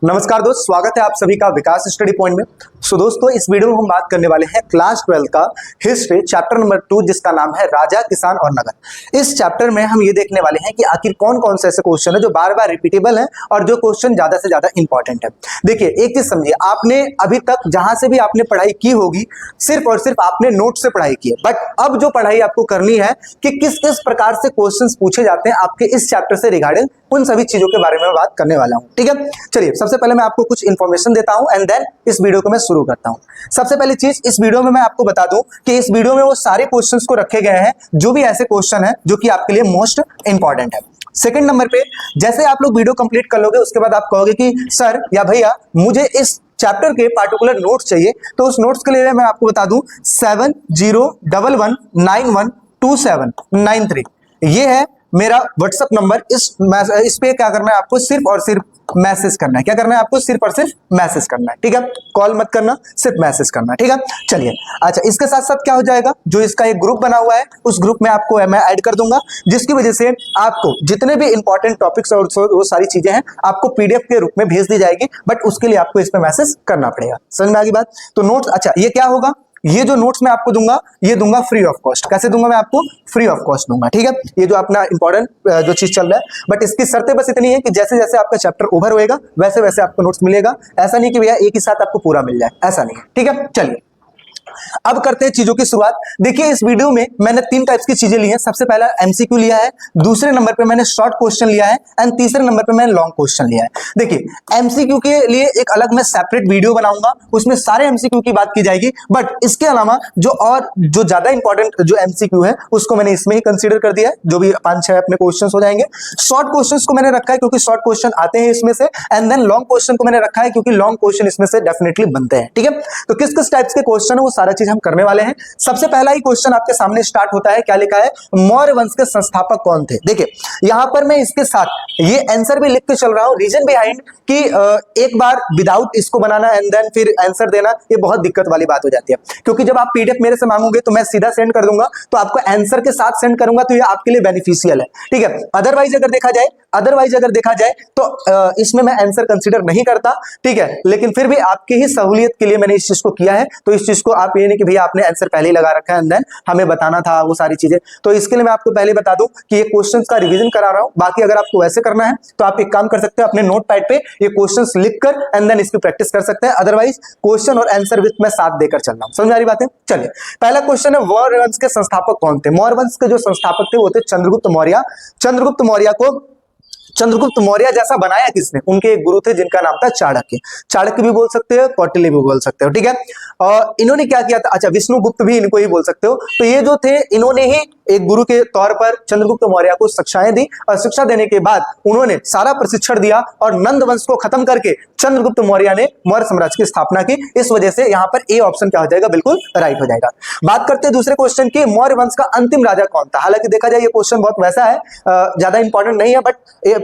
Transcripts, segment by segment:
नमस्कार दोस्त, स्वागत है आप सभी का विकास स्टडी पॉइंट में। दोस्तों, इस वीडियो में हम बात करने वाले हैं क्लास 12 का हिस्ट्री चैप्टर नंबर 2, जिसका नाम है राजा, किसान और नगर। इस चैप्टर में हम ये देखने वाले हैं कि आखिर कौन कौन से ऐसे क्वेश्चन है जो बार बार रिपीटेबल है और जो क्वेश्चन ज्यादा से ज्यादा इंपॉर्टेंट है। देखिए, एक चीज समझिए, आपने अभी तक जहां से भी आपने पढ़ाई की होगी सिर्फ और सिर्फ आपने नोट से पढ़ाई की है, बट अब जो पढ़ाई आपको करनी है कि किस किस प्रकार से क्वेश्चन पूछे जाते हैं आपके इस चैप्टर से रिगार्डिंग, उन सभी चीजों के बारे में बात करने वाला हूं। ठीक है, चलिए सबसे पहले मैं आपको कुछ इंफॉर्मेशन देता हूं एंड देन इस वीडियो को मैं शुरू करता हूं। सबसे पहली चीज, इस वीडियो में मैं आपको बता दूं कि इस वीडियो में वो सारे क्वेश्चंस को रखे गए हैं जो भी ऐसे क्वेश्चन हैं जो कि आपके लिए मोस्ट इंपॉर्टेंट है। सेकंड नंबर पे, जैसे आप लोग वीडियो कंप्लीट कर लोगे उसके बाद आप कहोगे कि सर या भैया मुझे इस चैप्टर के पार्टिकुलर नोट्स चाहिए, तो उस नोट्स के लिए मैं आपको बता दूं 7011912793 ये है मेरा व्हाट्सएप नंबर। इस पे क्या करना है आपको, सिर्फ और सिर्फ मैसेज करना है। क्या करना है आपको, सिर्फ और सिर्फ मैसेज करना है। ठीक है, कॉल मत करना, सिर्फ मैसेज करना है। ठीक है, चलिए अच्छा, इसके साथ साथ क्या हो जाएगा, जो इसका एक ग्रुप बना हुआ है उस ग्रुप में आपको मैं ऐड कर दूंगा, जिसकी वजह से आपको जितने भी इंपॉर्टेंट टॉपिक्स और वो सारी चीजें हैं आपको पीडीएफ के रूप में भेज दी जाएगी, बट उसके लिए आपको इस पे मैसेज करना पड़ेगा। समझ में आ गई बात? तो नोट्स, अच्छा ये क्या होगा, ये जो नोट्स मैं आपको दूंगा ये दूंगा फ्री ऑफ कॉस्ट। कैसे दूंगा मैं आपको, फ्री ऑफ कॉस्ट दूंगा। ठीक है, ये जो अपना इंपॉर्टेंट जो चीज चल रहा है, बट इसकी शर्तें बस इतनी है कि जैसे जैसे आपका चैप्टर ओवर होएगा वैसे वैसे आपको नोट्स मिलेगा। ऐसा नहीं कि भैया एक ही साथ आपको पूरा मिल जाए, ऐसा नहीं है। ठीक है, चलिए अब करते हैं चीजों की शुरुआत। देखिए, इस वीडियो में मैंने 3 टाइप्स की चीजें ली हैं। सबसे पहला एमसीक्यू लिया है, दूसरे नंबर पे मैंने शॉर्ट क्वेश्चन लिया है एंड तीसरे नंबर पे मैंने लॉन्ग क्वेश्चन लिया है। देखिए, एमसीक्यू के लिए एक अलग मैं सेपरेट वीडियो बनाऊंगा, उसमें सारे एमसीक्यू की बात की जाएगी, बट इसके अलावा जो ज्यादा इंपॉर्टेंट जो एमसीक्यू है उसको मैंने इसमें ही कंसीडर कर दिया है। जो भी 5-6 अपने क्वेश्चन हो जाएंगे। शॉर्ट क्वेश्चन को मैंने रखा है क्योंकि शॉर्ट क्वेश्चन आते हैं इसमें से, एंड देन लॉन्ग क्वेश्चन को मैंने रखा है क्योंकि लॉन्ग क्वेश्चन इसमें से डेफिनेटली बनते हैं। ठीक है, तो किस किस टाइप्स के क्वेश्चन है वो सारा चीज हम करने वाले हैं। सबसे पहला ही क्वेश्चन आपके सामने स्टार्ट होता है, क्या लिखा है, मौर्य वंश के संस्थापक कौन थे। देखिए, यहां पर मैं इसके साथ ये आंसर भी लिख के चल रहा हूं, रीजन बिहाइंड कि एक बार विदाउट इसको बनाना एंड देन फिर आंसर देना ये बहुत दिक्कत वाली बात हो जाती है, क्योंकि जब आप पीडीएफ मेरे से मांगोगे तो मैं सीधा सेंड कर दूंगा, तो आपको आंसर के साथ सेंड करूंगा, तो ये आपके लिए बेनिफिशियल है। ठीक है, अदरवाइज अगर देखा जाए तो इसमें मैं आंसर कंसीडर नहीं करता। ठीक है, लेकिन फिर भी आपकी ही सहूलियत के लिए मैंने इस चीज को किया है, तो इस चीज को आप ये नहीं कि भैया आपने आंसर पहले ही लगा रखा है एंड देन हमें बताना था वो सारी चीजें, तो इसके लिए मैं आपको पहले बता दूं कि ये क्वेश्चंस का रिवीजन करा रहा हूं। बाकी अगर आपको वैसे करना है तो आप एक काम कर सकते हैं, अपने नोटपैड पे ये क्वेश्चंस लिखकर एंड देन इसकी प्रैक्टिस कर सकते हैं। अदरवाइज क्वेश्चन और आंसर विथ मैं साथ देकर चल रहा हूं। समझ आ रही बात है? चलिए, पहला क्वेश्चन है, मौर्य वंश के संस्थापक कौन थे। मौर्य वंश के जो संस्थापक थे वो थे चंद्रगुप्त मौर्य। चंद्रगुप्त मौर्य जैसा बनाया किसने, उनके एक गुरु थे जिनका नाम था चाणक्य। चाणक्य भी बोल सकते हो, कौटिल्य भी बोल सकते हो। ठीक है, और इन्होंने क्या किया था, अच्छा विष्णुगुप्त भी इनको ही बोल सकते हो। तो ये जो थे, इन्होंने ही एक गुरु के तौर पर चंद्रगुप्त मौर्य को शिक्षाएं दी, और शिक्षा देने के बाद उन्होंने सारा प्रशिक्षण दिया और नंद वंश को खत्म करके चंद्रगुप्त मौर्य ने मौर्य साम्राज्य की स्थापना की। इस वजह से यहाँ पर ए ऑप्शन क्या हो जाएगा, बिल्कुल राइट हो जाएगा। बात करते हैं दूसरे क्वेश्चन की, मौर्य वंश का अंतिम राजा कौन था। हालांकि देखा जाए ये क्वेश्चन बहुत वैसा है, ज्यादा इंपॉर्टेंट नहीं है, बट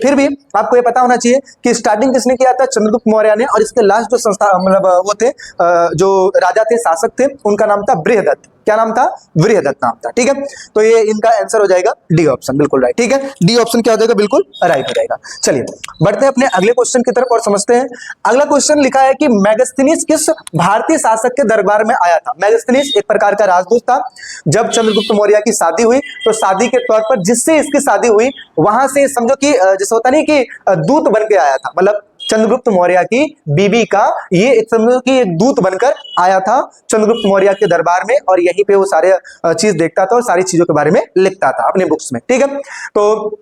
फिर भी आपको ये पता होना चाहिए कि स्टार्टिंग किसने किया था, चंद्रगुप्त मौर्य ने, और इसके लास्ट जो संस्था मतलब वो थे जो राजा थे, शासक थे, उनका नाम था बृहदत्त। क्या नाम था, बृहदत्त नाम था। ठीक है, तो ये इनका आंसर हो जाएगा डी ऑप्शन, बिल्कुल राइट। ठीक है, डी ऑप्शन क्या हो जाएगा, बिल्कुल राइट हो जाएगा। चलिए बढ़ते हैं अपने अगले क्वेश्चन की तरफ और समझते हैं। अगला क्वेश्चन लिखा है कि मेगास्थनीज किस भारतीय शासक के दरबार में आया था। मेगास्थनीज एक प्रकार का राजदूत था। जब चंद्रगुप्त मौर्य की शादी हुई तो शादी के तौर पर जिससे इसकी शादी हुई वहां से समझो कि जैसे होता नहीं कि दूत बन के आया था, मतलब चंद्रगुप्त मौर्य की बीबी का ये एक समझो कि एक दूत बनकर आया था चंद्रगुप्त मौर्य के दरबार में, और यहीं पे वो सारे चीज देखता था और सारी चीजों के बारे में लिखता था अपने बुक्स में। ठीक है, तो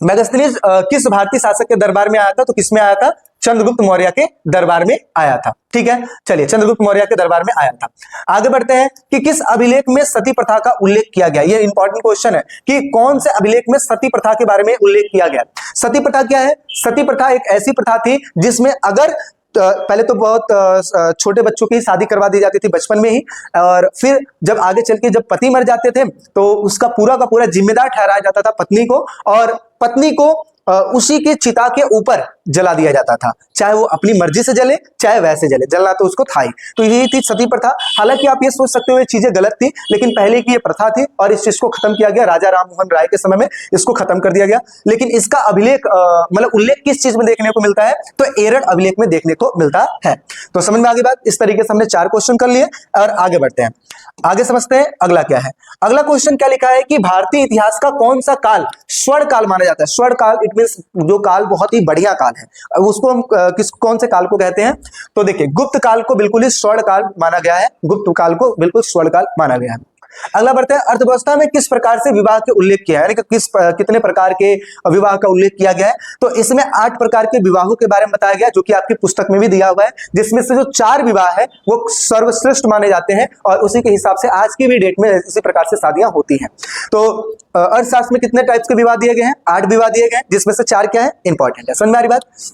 मेगास्थनीज किस भारतीय शासक के दरबार में आया था, तो किसमें आया था, चंद्रगुप्त मौर्य के दरबार में आया था। ठीक है, चलिए चंद्रगुप्त मौर्य के दरबार में आया था। आगे बढ़ते हैं कि किस अभिलेख में सती प्रथा का उल्लेख किया गया। ये इंपॉर्टेंट क्वेश्चन है कि कौन से अभिलेख में सती प्रथा के बारे में उल्लेख किया गया। सती प्रथा क्या है, सती प्रथा एक ऐसी प्रथा थी जिसमें अगर पहले तो बहुत छोटे बच्चों की शादी करवा दी जाती थी बचपन में ही, और फिर जब आगे चल के जब पति मर जाते थे तो उसका पूरा का पूरा जिम्मेदार ठहराया जाता था पत्नी को, और पत्नी को उसी के चिता के ऊपर जला दिया जाता था, चाहे वो अपनी मर्जी से जले चाहे वैसे जले, जलना तो उसको था ही। तो यही थी सती प्रथा। हालांकि आप ये सोच सकते हो ये चीजें गलत थी, लेकिन पहले की ये प्रथा थी और इस चीज को खत्म किया गया। राजा राम मोहन राय के समय में इसको खत्म कर दिया गया। लेकिन इसका अभिलेख मतलब उल्लेख किस चीज में देखने को मिलता है, तो एरड़ अभिलेख में देखने को मिलता है। तो समझ में आगे बात। इस तरीके से हमने 4 क्वेश्चन कर लिए और आगे बढ़ते हैं, आगे समझते हैं अगला क्या है। अगला क्वेश्चन क्या लिखा है कि भारतीय इतिहास का कौन सा काल स्वर्ण काल माना जाता है। स्वर्ण काल इट मींस जो काल बहुत ही बढ़िया काल है, उसको हम कौन से काल को कहते हैं, तो देखिए गुप्त काल को बिल्कुल ही स्वर्ण काल माना गया है, गुप्त काल को बिल्कुल स्वर्ण काल माना गया है। अगला बढ़ते हैं, अर्थव्यवस्था में किस प्रकार से विवाह के उल्लेख किया है, यानी कि कितने प्रकार के विवाह का उल्लेख किया गया है। तो इसमें 8 प्रकार के विवाहों के बारे में बताया गया, जो कि आपकी पुस्तक में भी दिया हुआ है, जिसमें से जो 4 विवाह है वो सर्वश्रेष्ठ माने जाते हैं और उसी के हिसाब से आज की भी डेट में इसी प्रकार से शादियां होती हैं। तो अर्थशास्त्र में कितने टाइप्स के विवाह दिए गए हैं, 8 विवाह दिए गए हैं, जिसमें से 4 क्या है, इंपॉर्टेंट है। समझ में आ रही बात।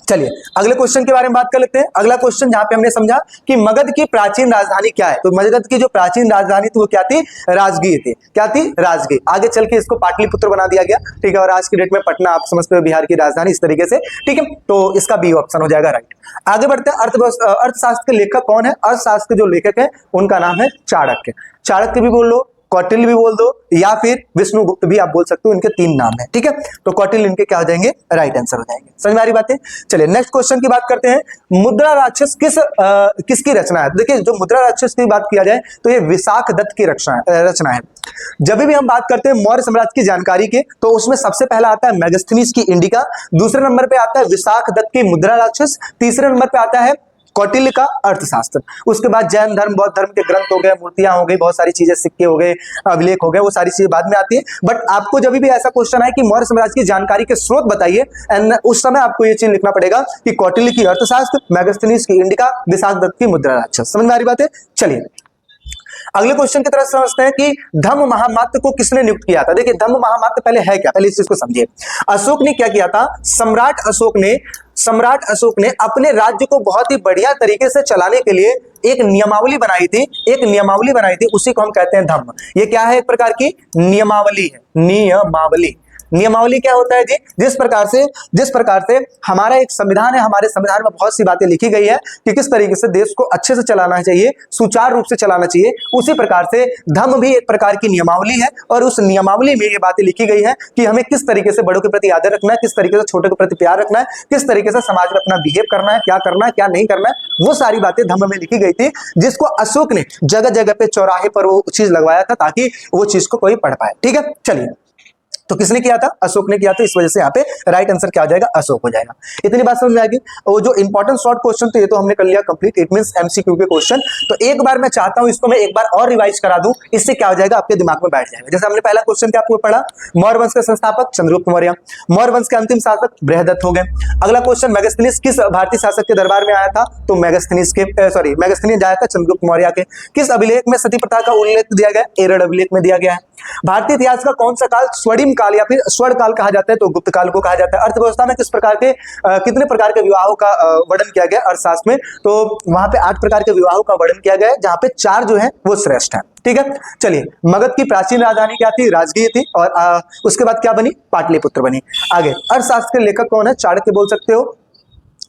चलिए अगले क्वेश्चन के बारे में बात कर लेते हैं। अगला क्वेश्चन जहां पे हमने समझा कि मगध की प्राचीन राजधानी क्या है, तो मगध की जो प्राचीन राजधानी थी वो क्या थी, राजगीर थी। क्या थी, राजगीर। आगे चल के इसको पाटलिपुत्र बना दिया गया, ठीक है, और आज की डेट में पटना आप समझते हो बिहार की राजधानी, इस तरीके से, ठीक है। तो इसका बी ऑप्शन हो जाएगा राइट। आगे बढ़ते हैं, अर्थशास्त्र के लेखक कौन है। अर्थशास्त्र के जो लेखक है उनका नाम है चाणक्य। चाणक्य भी बोल लो, कौटिल्य भी बोल दो, या फिर विष्णुगुप्त भी आप बोल सकते हो, इनके 3 नाम है, ठीक है। तो कौटिल्य इनके क्या हो जाएंगे, राइट आंसर हो जाएंगे। समझ में आ रही बातें। चलिए नेक्स्ट क्वेश्चन की बात करते हैं। मुद्रा राक्षस किसकी रचना है। देखिए जो मुद्रा राक्षस की बात किया जाए तो ये विशाखदत्त की रचना है। जब भी हम बात करते हैं मौर्य साम्राज्य की जानकारी के, तो उसमें सबसे पहला आता है मेगास्थनीज की इंडिका, दूसरे नंबर पे आता है विशाखदत्त की मुद्रा राक्षस, तीसरे नंबर पे आता है कौटिल्य का अर्थशास्त्र। उसके बाद जैन धर्म, बौद्ध धर्म के ग्रंथ हो गए, मूर्तियां हो गई, बहुत सारी चीजें, सिक्के हो गए, अभिलेख हो गए, वो सारी चीजें बाद में आती है। बट आपको जब भी ऐसा क्वेश्चन आए कि मौर्य साम्राज्य की जानकारी के स्रोत बताइए, एंड उस समय आपको ये चीज लिखना पड़ेगा कि कौटिल्य की अर्थशास्त्र, मेगास्थनीज की इंडिका, विशाखदत्त की मुद्रा राक्षस। समझ में आ रही बात है। चलिए अगले क्वेश्चन की तरफ समझते हैं कि धम्म महामात्य को किसने नियुक्त किया था। देखिए धम्म महामात्य पहले है क्या, पहले इस चीज को समझिए। अशोक ने क्या किया था, सम्राट अशोक ने अपने राज्य को बहुत ही बढ़िया तरीके से चलाने के लिए एक नियमावली बनाई थी, उसी को हम कहते हैं धम्म। ये क्या है, एक प्रकार की नियमावली है। नियमावली क्या होता है जी, जिस प्रकार से हमारा एक संविधान है, हमारे संविधान में बहुत सी बातें लिखी गई है कि किस तरीके से देश को अच्छे से चलाना चाहिए, सुचारू रूप से चलाना चाहिए, उसी प्रकार से धम्म भी एक प्रकार की नियमावली है। और उस नियमावली में ये बातें लिखी गई है कि हमें किस तरीके से बड़ों के प्रति आदर रखना है, किस तरीके से छोटे के प्रति प्यार रखना है, किस तरीके से समाज में अपना बिहेव करना है, क्या नहीं करना है, वो सारी बातें धम्म में लिखी गई थी, जिसको अशोक ने जगह जगह पे चौराहे पर वो चीज लगवाया था ताकि वो चीज को कोई पढ़ पाए, ठीक है। चलिए तो किसने किया था, अशोक ने किया था, इस वजह से यहाँ पे राइट आंसर क्या हो जाएगा, अशोक हो जाएगा। इतनी बात समझ में आएगी। और जो इंपॉर्टेंट शॉर्ट क्वेश्चन तो ये तो हमने कर लिया कंप्लीट, इट मींस एमसीक्यू के क्वेश्चन। तो एक बार मैं चाहता हूं इसको मैं एक बार और रिवाइज करा दूं, इससे क्या हो जाएगा, आपके दिमाग में बैठ जाएगा। जैसे हमने पहला क्वेश्चन क्या आपको पढ़ा, मौर्य वंश के संस्थापक चंद्रगुप्त मौर्य, मौर्य वंश के अंतिम शासक बृहदत्त हो गए। अगला क्वेश्चन, मेगास्थनीज किस भारतीय शासक के दरबार में आया था, तो मेगास्थनीज आया था चंद्रगुप्त मौर्य के। किस अभिलेख में सती प्रथा का उल्लेख दिया गया, एरड़ अभिलेख में दिया गया है। भारतीय इतिहास का कौन सा काल स्वर्णिम काल या फिर स्वर्ण काल कहा जाता है, तो गुप्त काल को कहा जाता है। अर्थव्यवस्था में किस प्रकार के कितने प्रकार के विवाहों का वर्णन किया गया अर्थशास्त्र में, तो वहां पे 8 प्रकार के विवाहों का वर्णन किया गया है, जहां पे 4 जो है वो श्रेष्ठ है, ठीक है। चलिए मगध की प्राचीन राजधानी क्या थी, राजगीर थी, और उसके बाद क्या बनी, पाटलिपुत्र बनी। आगे अर्थशास्त्र के लेखक कौन है, चाणक्य बोल सकते हो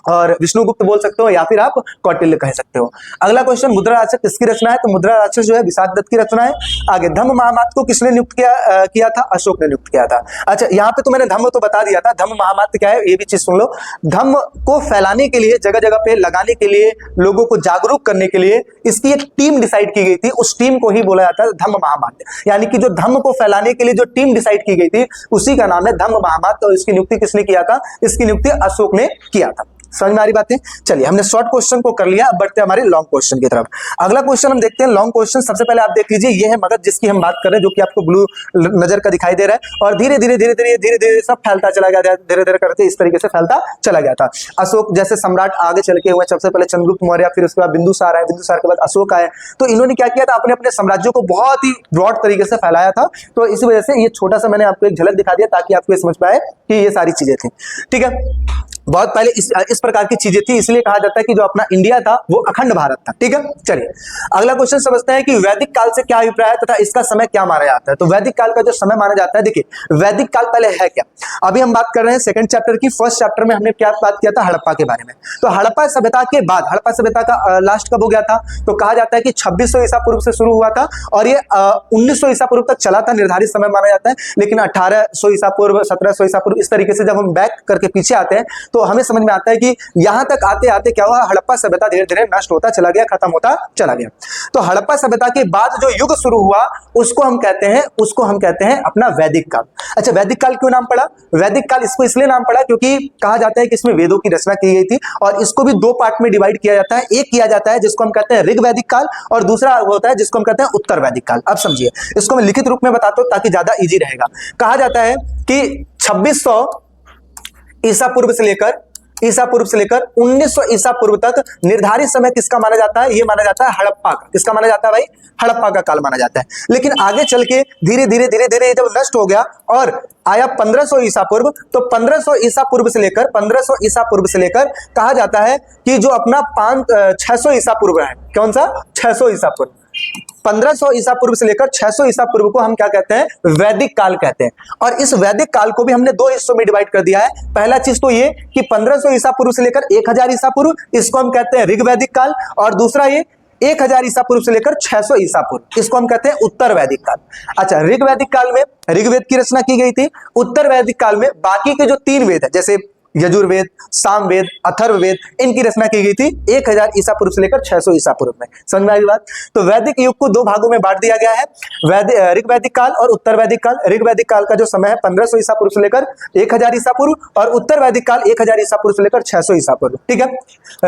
और विष्णुगुप्त बोल सकते हो, या फिर आप कौटिल्य कह सकते हो। अगला क्वेश्चन, मुद्रा राक्षस किसकी रचना है, तो मुद्रा राक्षस जो है विशाखदत्त की रचना है। आगे धम्म महामात्य को किसने नियुक्त किया था, अशोक ने नियुक्त किया था। अच्छा यहाँ पे तो मैंने धम्म तो बता दिया था, धम्म महामात्य क्या है ये भी चीज सुन लो। धम्म को फैलाने के लिए, जगह जगह पे लगाने के लिए, लोगों को जागरूक करने के लिए इसकी एक टीम डिसाइड की गई थी, उस टीम को ही बोला जाता है धम्म महामात्य। यानी कि जो धम्म को फैलाने के लिए जो टीम डिसाइड की गई थी उसी का नाम है धम्म महामात्य, और इसकी नियुक्ति किसने किया था, इसकी नियुक्ति अशोक ने किया था। समझ में आ रही बातें। चलिए हमने शॉर्ट क्वेश्चन को कर लिया, अब बढ़ते हैं हमारे लॉन्ग क्वेश्चन की तरफ। अगला क्वेश्चन हम देखते हैं लॉन्ग क्वेश्चन। सबसे पहले आप देख लीजिए, ये है मगध जिसकी हम बात कर रहे हैं, जो कि आपको ब्लू नजर का दिखाई दे रहा है, और धीरे धीरे सब फैलता चला गया, धीरे धीरे करके इस तरीके से फैलता चला गया था। अशोक जैसे सम्राट आगे चल के हुए, सबसे पहले चंद्रगुप्त मौर्य, फिर उसके बाद बिंदुसार आए, बिंदुसार के बाद अशोक आए। तो इन्होंने क्या किया था, अपने अपने साम्राज्यों को बहुत ही ब्रॉड तरीके से फैलाया था। तो इसी वजह से ये छोटा सा मैंने आपको एक झलक दिखा दिया ताकि आपको समझ पाए कि ये सारी चीजें थी, ठीक है। बहुत पहले इस प्रकार की चीजें थी, इसलिए कहा जाता है कि जो अपना इंडिया था वो अखंड भारत था। ठीक है, चलिए अगला क्वेश्चन समझते हैं कि वैदिक काल से क्या अभिप्राय है तथा इसका समय क्या माना जाता है। तो वैदिक काल का जो समय माना जाता है, देखिए वैदिक काल पहले है क्या। अभी हम बात कर रहे हैं सेकंड चैप्टर की। फर्स्ट चैप्टर में हमने क्या बात किया था, हड़प्पा के बारे में। तो हड़प्पा सभ्यता के बाद, हड़प्पा सभ्यता का लास्ट कब हो गया था, तो कहा जाता है कि 2600 ईसा पूर्व से शुरू हुआ था और ये 1900 ईसा पूर्व तक चला था, निर्धारित समय माना जाता है। लेकिन 1800 ईसा पूर्व, 1700 ईसा पूर्व, इस तरीके से जब हम बैक करके पीछे आते हैं तो हमें समझ में आता है कि यहां तक आते आते क्या हुआ, हड़प्पा सभ्यता धीरे धीरे नष्ट होता चला गया, खत्म होता चला गया। तो हड़प्पा सभ्यता के बाद जो युग शुरू हुआ उसको हम कहते हैं अपना वैदिक काल। अच्छा, वैदिक काल क्यों नाम पड़ा, वैदिक काल इसको इसलिए नाम पड़ा क्योंकि कहा जाता है कि इसमें वेदों की रचना की गई थी और इसको भी दो पार्ट में डिवाइड किया जाता है। एक किया जाता है जिसको हम कहते हैं ऋग वैदिक काल और दूसरा होता है जिसको हम कहते हैं उत्तर वैदिक काल। अब समझिए, इसको मैं लिखित रूप में बताता हूं ताकि ज्यादा इजी रहेगा। कहा जाता है कि 2600 ईसा पूर्व से लेकर 1900 ईसा पूर्व तक निर्धारित समय किसका माना जाता है, ये माना जाता है हड़प्पा का। किसका माना जाता है भाई, हड़प्पा का काल माना जाता है। लेकिन आगे चल के धीरे धीरे जब नष्ट हो गया और आया 1500 ईसा पूर्व, तो 1500 ईसा पूर्व से लेकर कहा जाता है कि जो अपना 600 ईसा पूर्व है, कौन सा, 600 ईसा पूर्व, 1500 ईसा पूर्व से लेकर 600 ईसा पूर्व को हम क्या कहते हैं, वैदिक काल कहते हैं। और इस वैदिक काल को भी हमने दो हिस्सों में डिवाइड कर दिया है। पहला चीज तो ये कि 1500 ईसा पूर्व से लेकर 1000 ईसा पूर्व, इसको हम कहते हैं ऋग वैदिक काल, और दूसरा ये 1000 ईसा पूर्व से लेकर 600 ईसा पूर्व, इसको हम कहते हैं उत्तर वैदिक काल। अच्छा, ऋग वैदिक काल में ऋग्वेद की रचना की गई थी। उत्तर वैदिक काल में बाकी के जो 3 वेद है, जैसे यजुर्वेद, सामवेद, अथर्ववेद, इनकी रचना की गई थी 1000 ईसा पूर्व से लेकर 600 ईसा पूर्व में। समझ में आई बात। तो वैदिक युग को दो भागों में बांट दिया गया है, ऋग वैदिक काल और उत्तर वैदिक काल। ऋग वैदिक काल का जो समय है 1500 ईसा पूर्व से लेकर 1000 ईसा पूर्व, और उत्तर वैदिक काल 1000 ईसा पूर्व से लेकर 600 ईसा पूर्व। ठीक है,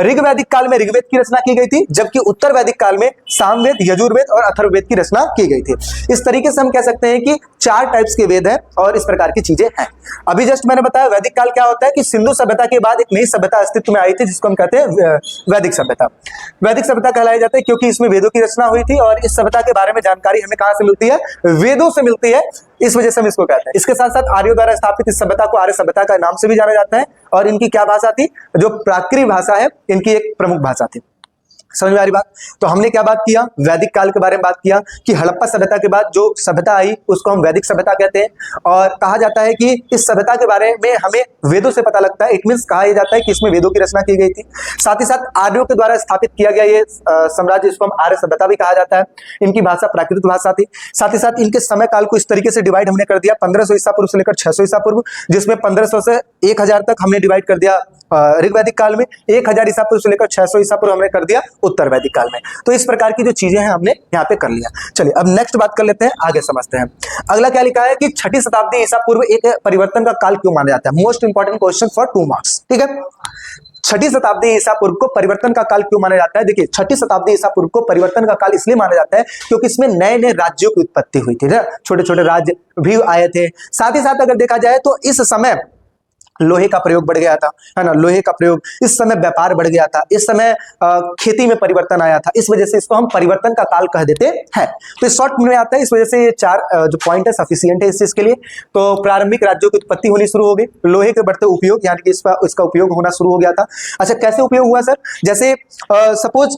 ऋग वैदिक काल में ऋग्वेद की रचना की गई थी, जबकि उत्तर वैदिक काल में सामवेद, यजुर्वेद और अथर्ववेद की रचना की गई थी। इस तरीके से हम कह सकते हैं कि 4 टाइप्स के वेद हैं और इस प्रकार की चीजें हैं। अभी जस्ट मैंने बताया वैदिक काल क्या होता है कि सिंधु सभ्यता के बाद एक नई सभ्यता अस्तित्व में आई थी जिसको हम कहते हैं वैदिक सभ्यता। वैदिक सभ्यता कहलाई जाती है क्योंकि इसमें वेदों की रचना हुई थी और इस सभ्यता के बारे में जानकारी हमें कहां से मिलती है, वेदों से मिलती है, इस वजह से हम इसको कहते हैं। इसके साथ साथ आर्यों द्वारा स्थापित इस सभ्यता को आर्य सभ्यता का नाम से भी जाना जाता है। और इनकी क्या भाषा थी, जो प्राकृत भाषा है, इनकी एक प्रमुख भाषा थी। समझ में आ रही बात। तो हमने क्या बात किया, वैदिक काल के बारे में बात किया कि हड़प्पा सभ्यता के बाद जो सभ्यता आई उसको हम वैदिक सभ्यता कहते हैं। और कहा जाता है कि इस सभ्यता के बारे में हमें वेदों से पता लगता है। इट मींस कहा जाता है कि इसमें वेदों की रचना की गई थी। साथ ही साथ आर्यों के द्वारा स्थापित किया गया ये साम्राज्य, इसको हम आर्य सभ्यता भी कहा जाता है। इनकी भाषा प्राकृत भाषा थी। साथ ही साथ इनके समय काल को इस तरीके से डिवाइड हमने कर दिया 1500 ईसा पूर्व से लेकर 600 ईसा पूर्व, जिसमें 1500 से 1000 तक हमने डिवाइड कर दिया ऋग वैदिक काल में, 1000 ईसा पूर्व से लेकर 600 ईसा पूर्व हमने कर दिया उत्तर वैदिक काल में। तो इस प्रकार की जो चीजें हैं हमने यहाँ पे कर लिया। चलिए अब नेक्स्ट बात कर लेते हैं, आगे समझते हैं। अगला क्या लिखा है कि 6ठी शताब्दी ईसा पूर्व एक परिवर्तन का काल क्यों माना जाता है। Most important question for 2 marks. ठीक है, 6ठी शताब्दी ईसा पूर्व को परिवर्तन का काल क्यों माना जाता है। देखिए 6ठी शताब्दी ईसा पूर्व को परिवर्तन का काल इसलिए माना जाता है क्योंकि इसमें नए नए राज्यों की उत्पत्ति हुई थी, छोटे छोटे राज्य भी आए थे। साथ ही साथ अगर देखा जाए तो इस समय लोहे का प्रयोग बढ़ गया था, है ना, लोहे का प्रयोग, इस समय व्यापार बढ़ गया था, इस समय खेती में परिवर्तन आया था। इस वजह से इसको हम परिवर्तन का काल कह देते हैं। तो शॉर्ट में आता है, इस वजह से ये 4 जो पॉइंट है सफिशिएंट है इस चीज के लिए। तो प्रारंभिक राज्यों की उत्पत्ति होनी शुरू हो गई, लोहे के बढ़ते उपयोग, यानी कि इसका उपयोग होना शुरू हो गया था। अच्छा, कैसे उपयोग हुआ सर, जैसे सपोज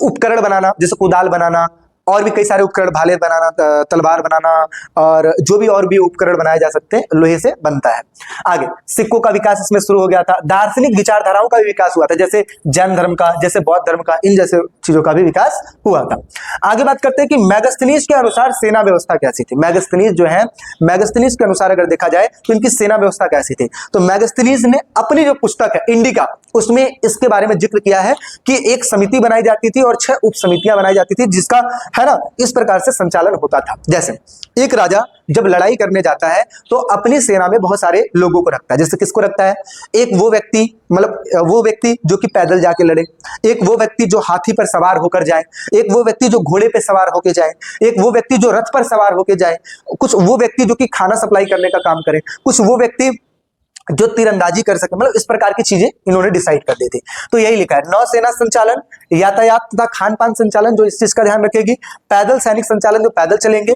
उपकरण बनाना, जैसे कुदाल बनाना, और भी कई सारे उपकरण, भाले बनाना, तलवार बनाना, और जो भी और भी उपकरण बनाए जा सकते हैं लोहे से बनता है। आगे सिक्कों का विकास इसमें शुरू हो गया था। दार्शनिक विचारधाराओं का भी विकास हुआ था, जैसे जैन धर्म का, जैसे बौद्ध धर्म का, इन जैसे चीजों का भी विकास हुआ था। आगे बात करते हैं कि मैगस्थनीज के अनुसार सेना व्यवस्था कैसी थी। मैगस्थनीज जो है, मैगस्थनीज के अनुसार अगर देखा जाए तो इनकी सेना व्यवस्था कैसी थी। तो मैगस्थनीज ने अपनी जो पुस्तक है इंडिका, उसमें इसके बारे में जिक्र किया है कि एक समिति बनाई जाती थी और 6 उप समितियां बनाई जाती थी, जिसका, है ना, इस प्रकार से संचालन होता था। जैसे एक राजा जब लड़ाई करने जाता है तो अपनी सेना में बहुत सारे लोगों को रखता है। जैसे किसको रखता है, एक वो व्यक्ति, मतलब वो व्यक्ति जो कि पैदल जाके लड़े, एक वो व्यक्ति जो हाथी पर सवार होकर जाए, एक वो व्यक्ति जो घोड़े पे सवार होकर जाए, एक वो व्यक्ति जो रथ पर सवार होकर जाए, कुछ वो व्यक्ति जो कि खाना सप्लाई करने का काम करे, कुछ वो व्यक्ति जो तीरंदाजी कर सके, मतलब इस प्रकार की चीजें इन्होंने डिसाइड कर दी थी। तो यही लिखा है, नौसेना संचालन, यातायात तथा खान पान संचालन जो इस चीज का ध्यान रखेगी, पैदल सैनिक संचालन जो पैदल चलेंगे,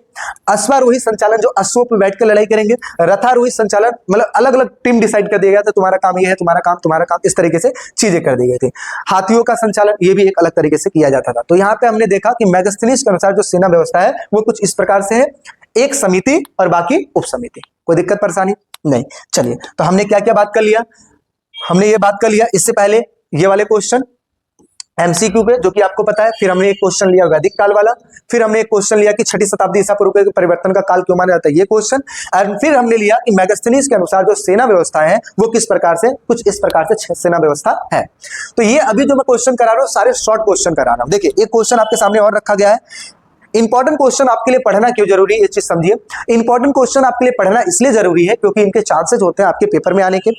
अश्वारोही संचालन जो अश्वों पर बैठ कर लड़ाई करेंगे, रथारोही संचालन मतलब अलग अलग टीम डिसाइड कर दिया गया था, तुम्हारा काम ये है, तुम्हारा काम, इस तरीके से चीजें कर दी गई थी। हाथियों का संचालन ये भी एक अलग तरीके से किया जाता था। तो यहाँ पे हमने देखा कि मेगास्थनीज के अनुसार जो सेना व्यवस्था है वो कुछ इस प्रकार से है, एक समिति और बाकी उप समिति। कोई दिक्कत परेशानी नहीं। चलिए, तो हमने क्या क्या बात कर लिया, हमने ये बात कर लिया इससे पहले ये वाले क्वेश्चन एमसीक्यू पे जो कि आपको पता है, फिर हमने एक क्वेश्चन लिया वैदिक काल वाला, फिर हमने एक क्वेश्चन लिया कि 6ठी शताब्दी ईसा पूर्व के परिवर्तन का काल क्यों माना जाता है ये क्वेश्चन, और फिर हमने लिया कि मेगास्थनीज के अनुसार जो सेना व्यवस्था है वो किस प्रकार से, कुछ इस प्रकार से सेना व्यवस्था है। तो ये अभी जो मैं क्वेश्चन करा रहा हूँ सारे शॉर्ट क्वेश्चन करा रहा हूँ। देखिए एक क्वेश्चन आपके सामने और रखा गया है, इंपॉर्टेंट क्वेश्चन आपके लिए पढ़ना क्यों जरूरी है, ये चीज समझिए। इंपॉर्टेंट क्वेश्चन आपके लिए पढ़ना इसलिए जरूरी है क्योंकि इनके चांसेस होते हैं आपके पेपर में आने के।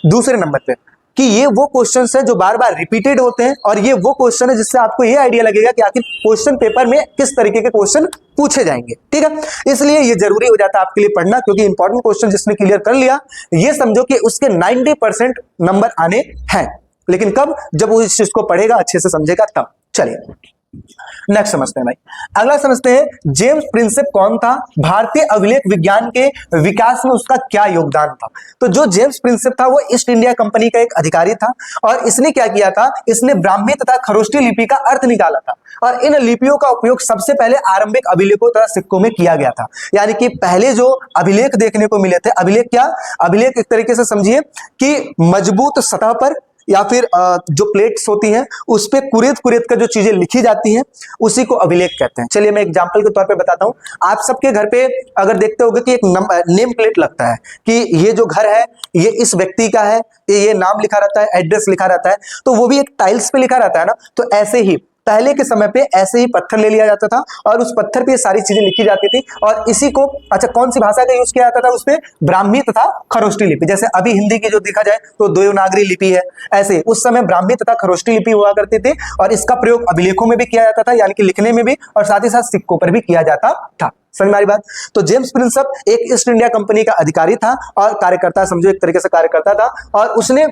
दूसरे नंबर पे कि ये वो क्वेश्चंस हैं जो बार बार रिपीटेड होते हैं, और ये वो क्वेश्चन है जिससे आपको ये आइडिया लगेगा कि आखिर क्वेश्चन पेपर में किस तरीके के क्वेश्चन पूछे जाएंगे। ठीक है, इसलिए ये जरूरी हो जाता है आपके लिए पढ़ना, क्योंकि इंपॉर्टेंट क्वेश्चन जिसने क्लियर कर लिया ये समझो कि उसके 90% नंबर आने हैं। लेकिन कब, जब वो इस चीज को पढ़ेगा, अच्छे से समझेगा तब। चलिए नेक्स्ट समझते हैं भाई, अगला समझते हैं जेम्स प्रिंसेप कौन था, भारतीय अभिलेख विज्ञान के विकास में उसका क्या योगदान था। तो जो जेम्स प्रिंसेप था वो ईस्ट इंडिया कंपनी का एक अधिकारी था, और इसने क्या किया था, इसने ब्राह्मी तथा खरोष्टी लिपि का अर्थ निकाला था, और इन लिपियों का उपयोग सबसे पहले आरंभिक अभिलेखों तथा सिक्कों में किया गया था। यानी कि पहले जो अभिलेख देखने को मिले थे, अभिलेख क्या, अभिलेख एक तरीके से समझिए कि मजबूत सतह पर या फिर जो प्लेट्स होती हैं उस पे कुरेद कुरेद कर जो चीजें लिखी जाती हैं उसी को अभिलेख कहते हैं। चलिए मैं एग्जांपल के तौर पे बताता हूं, आप सबके घर पे अगर देखते होंगे कि एक नेम प्लेट लगता है कि ये जो घर है ये इस व्यक्ति का है, ये नाम लिखा रहता है, एड्रेस लिखा रहता है, तो वो भी एक टाइल्स पे लिखा रहता है ना। तो ऐसे ही पहले के समय पे ऐसे ही पत्थर ले लिया जाता था और उस पत्थर पे ये सारी चीजें लिखी जाती थी, और इसी को अच्छा कौन सी भाषा का यूज किया जाता था उस पे, ब्राह्मी तथा खरोष्टी लिपि। जैसे अभी हिंदी की जो देखा जाए तो देवनागरी लिपि है, ऐसे उस समय ब्राह्मी तथा खरोष्टी लिपि हुआ करती थी, और इसका प्रयोग अभिलेखों में भी किया जाता था, यानी कि लिखने में भी, और साथ ही साथ सिक्कों पर भी किया जाता था। समझ में आ रही बात। तो जेम्स प्रिंसेप एक ईस्ट इंडिया कंपनी का अधिकारी था और कार्यकर्ता, समझो एक तरीके से कार्यकर्ता था, और उसने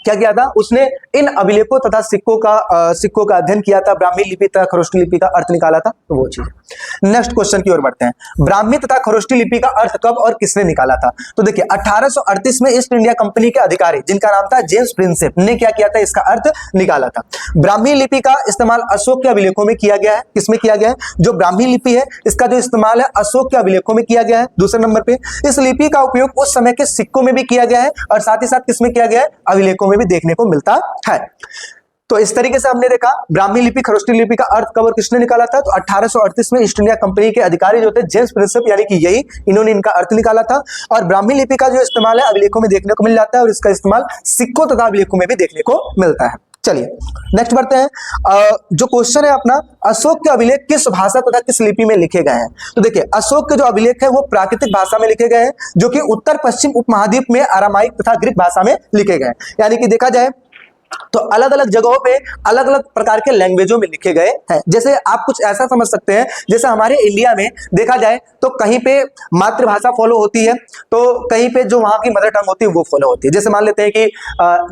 क्या किया था, उसने इन अभिलेखों तथा सिक्कों का अध्ययन किया था, ब्राह्मी लिपि तथा खरोष्टी लिपि का अर्थ निकाला था, तो वो चीज। नेक्स्ट क्वेश्चन की ओर बढ़ते हैं, ब्राह्मी तथा खरोष्टी लिपि का अर्थ कब और किसने निकाला था। तो देखिए 1838 में ईस्ट इंडिया कंपनी के अधिकारी जिनका नाम था जेम्स प्रिंसेप ने क्या किया था, इसका अर्थ निकाला था। ब्राह्मी लिपि का इस्तेमाल अशोक के अभिलेखों में किया गया है, किसमें किया गया है, जो ब्राह्मी लिपि है इसका जो इस्तेमाल है अशोक के अभिलेखों में किया गया है। दूसरे नंबर पे इस लिपि का उपयोग उस समय के सिक्कों में भी किया गया है, और साथ ही साथ किसमें किया गया है, अभिलेखों में भी देखने को मिलता है। तो इस तरीके से हमने देखा ब्राह्मी लिपि खरोष्टी लिपि का अर्थ कब और किसने निकाला था। तो 1838 में ईस्ट इंडिया कंपनी के अधिकारी जो थे जेम्स प्रिंसेप, यानी कि यही इन्होंने इनका अर्थ निकाला था, और ब्राह्मी लिपि का जो इस्तेमाल है अभिलेखों में देखने को मिल जाता है, और इसका इस्तेमाल सिक्कों तथा अभिलेखों में भी देखने को मिलता है। चलिए नेक्स्ट बढ़ते हैं, जो क्वेश्चन है अपना, अशोक के अभिलेख किस भाषा तथा किस लिपि में लिखे गए हैं। तो देखिए अशोक के जो अभिलेख है वो प्राकृतिक भाषा में लिखे गए हैं, जो कि उत्तर पश्चिम उपमहाद्वीप में अरामाइक तथा ग्रीक भाषा में लिखे गए हैं। यानी कि देखा जाए तो अलग अलग जगहों पे अलग अलग प्रकार के लैंग्वेजों में लिखे गए हैं। जैसे आप कुछ ऐसा समझ सकते हैं, जैसे हमारे इंडिया में देखा जाए तो कहीं पे मातृभाषा फॉलो होती है, तो कहीं पे जो वहां की मदर टंग होती है वो फॉलो होती है। जैसे मान लेते हैं कि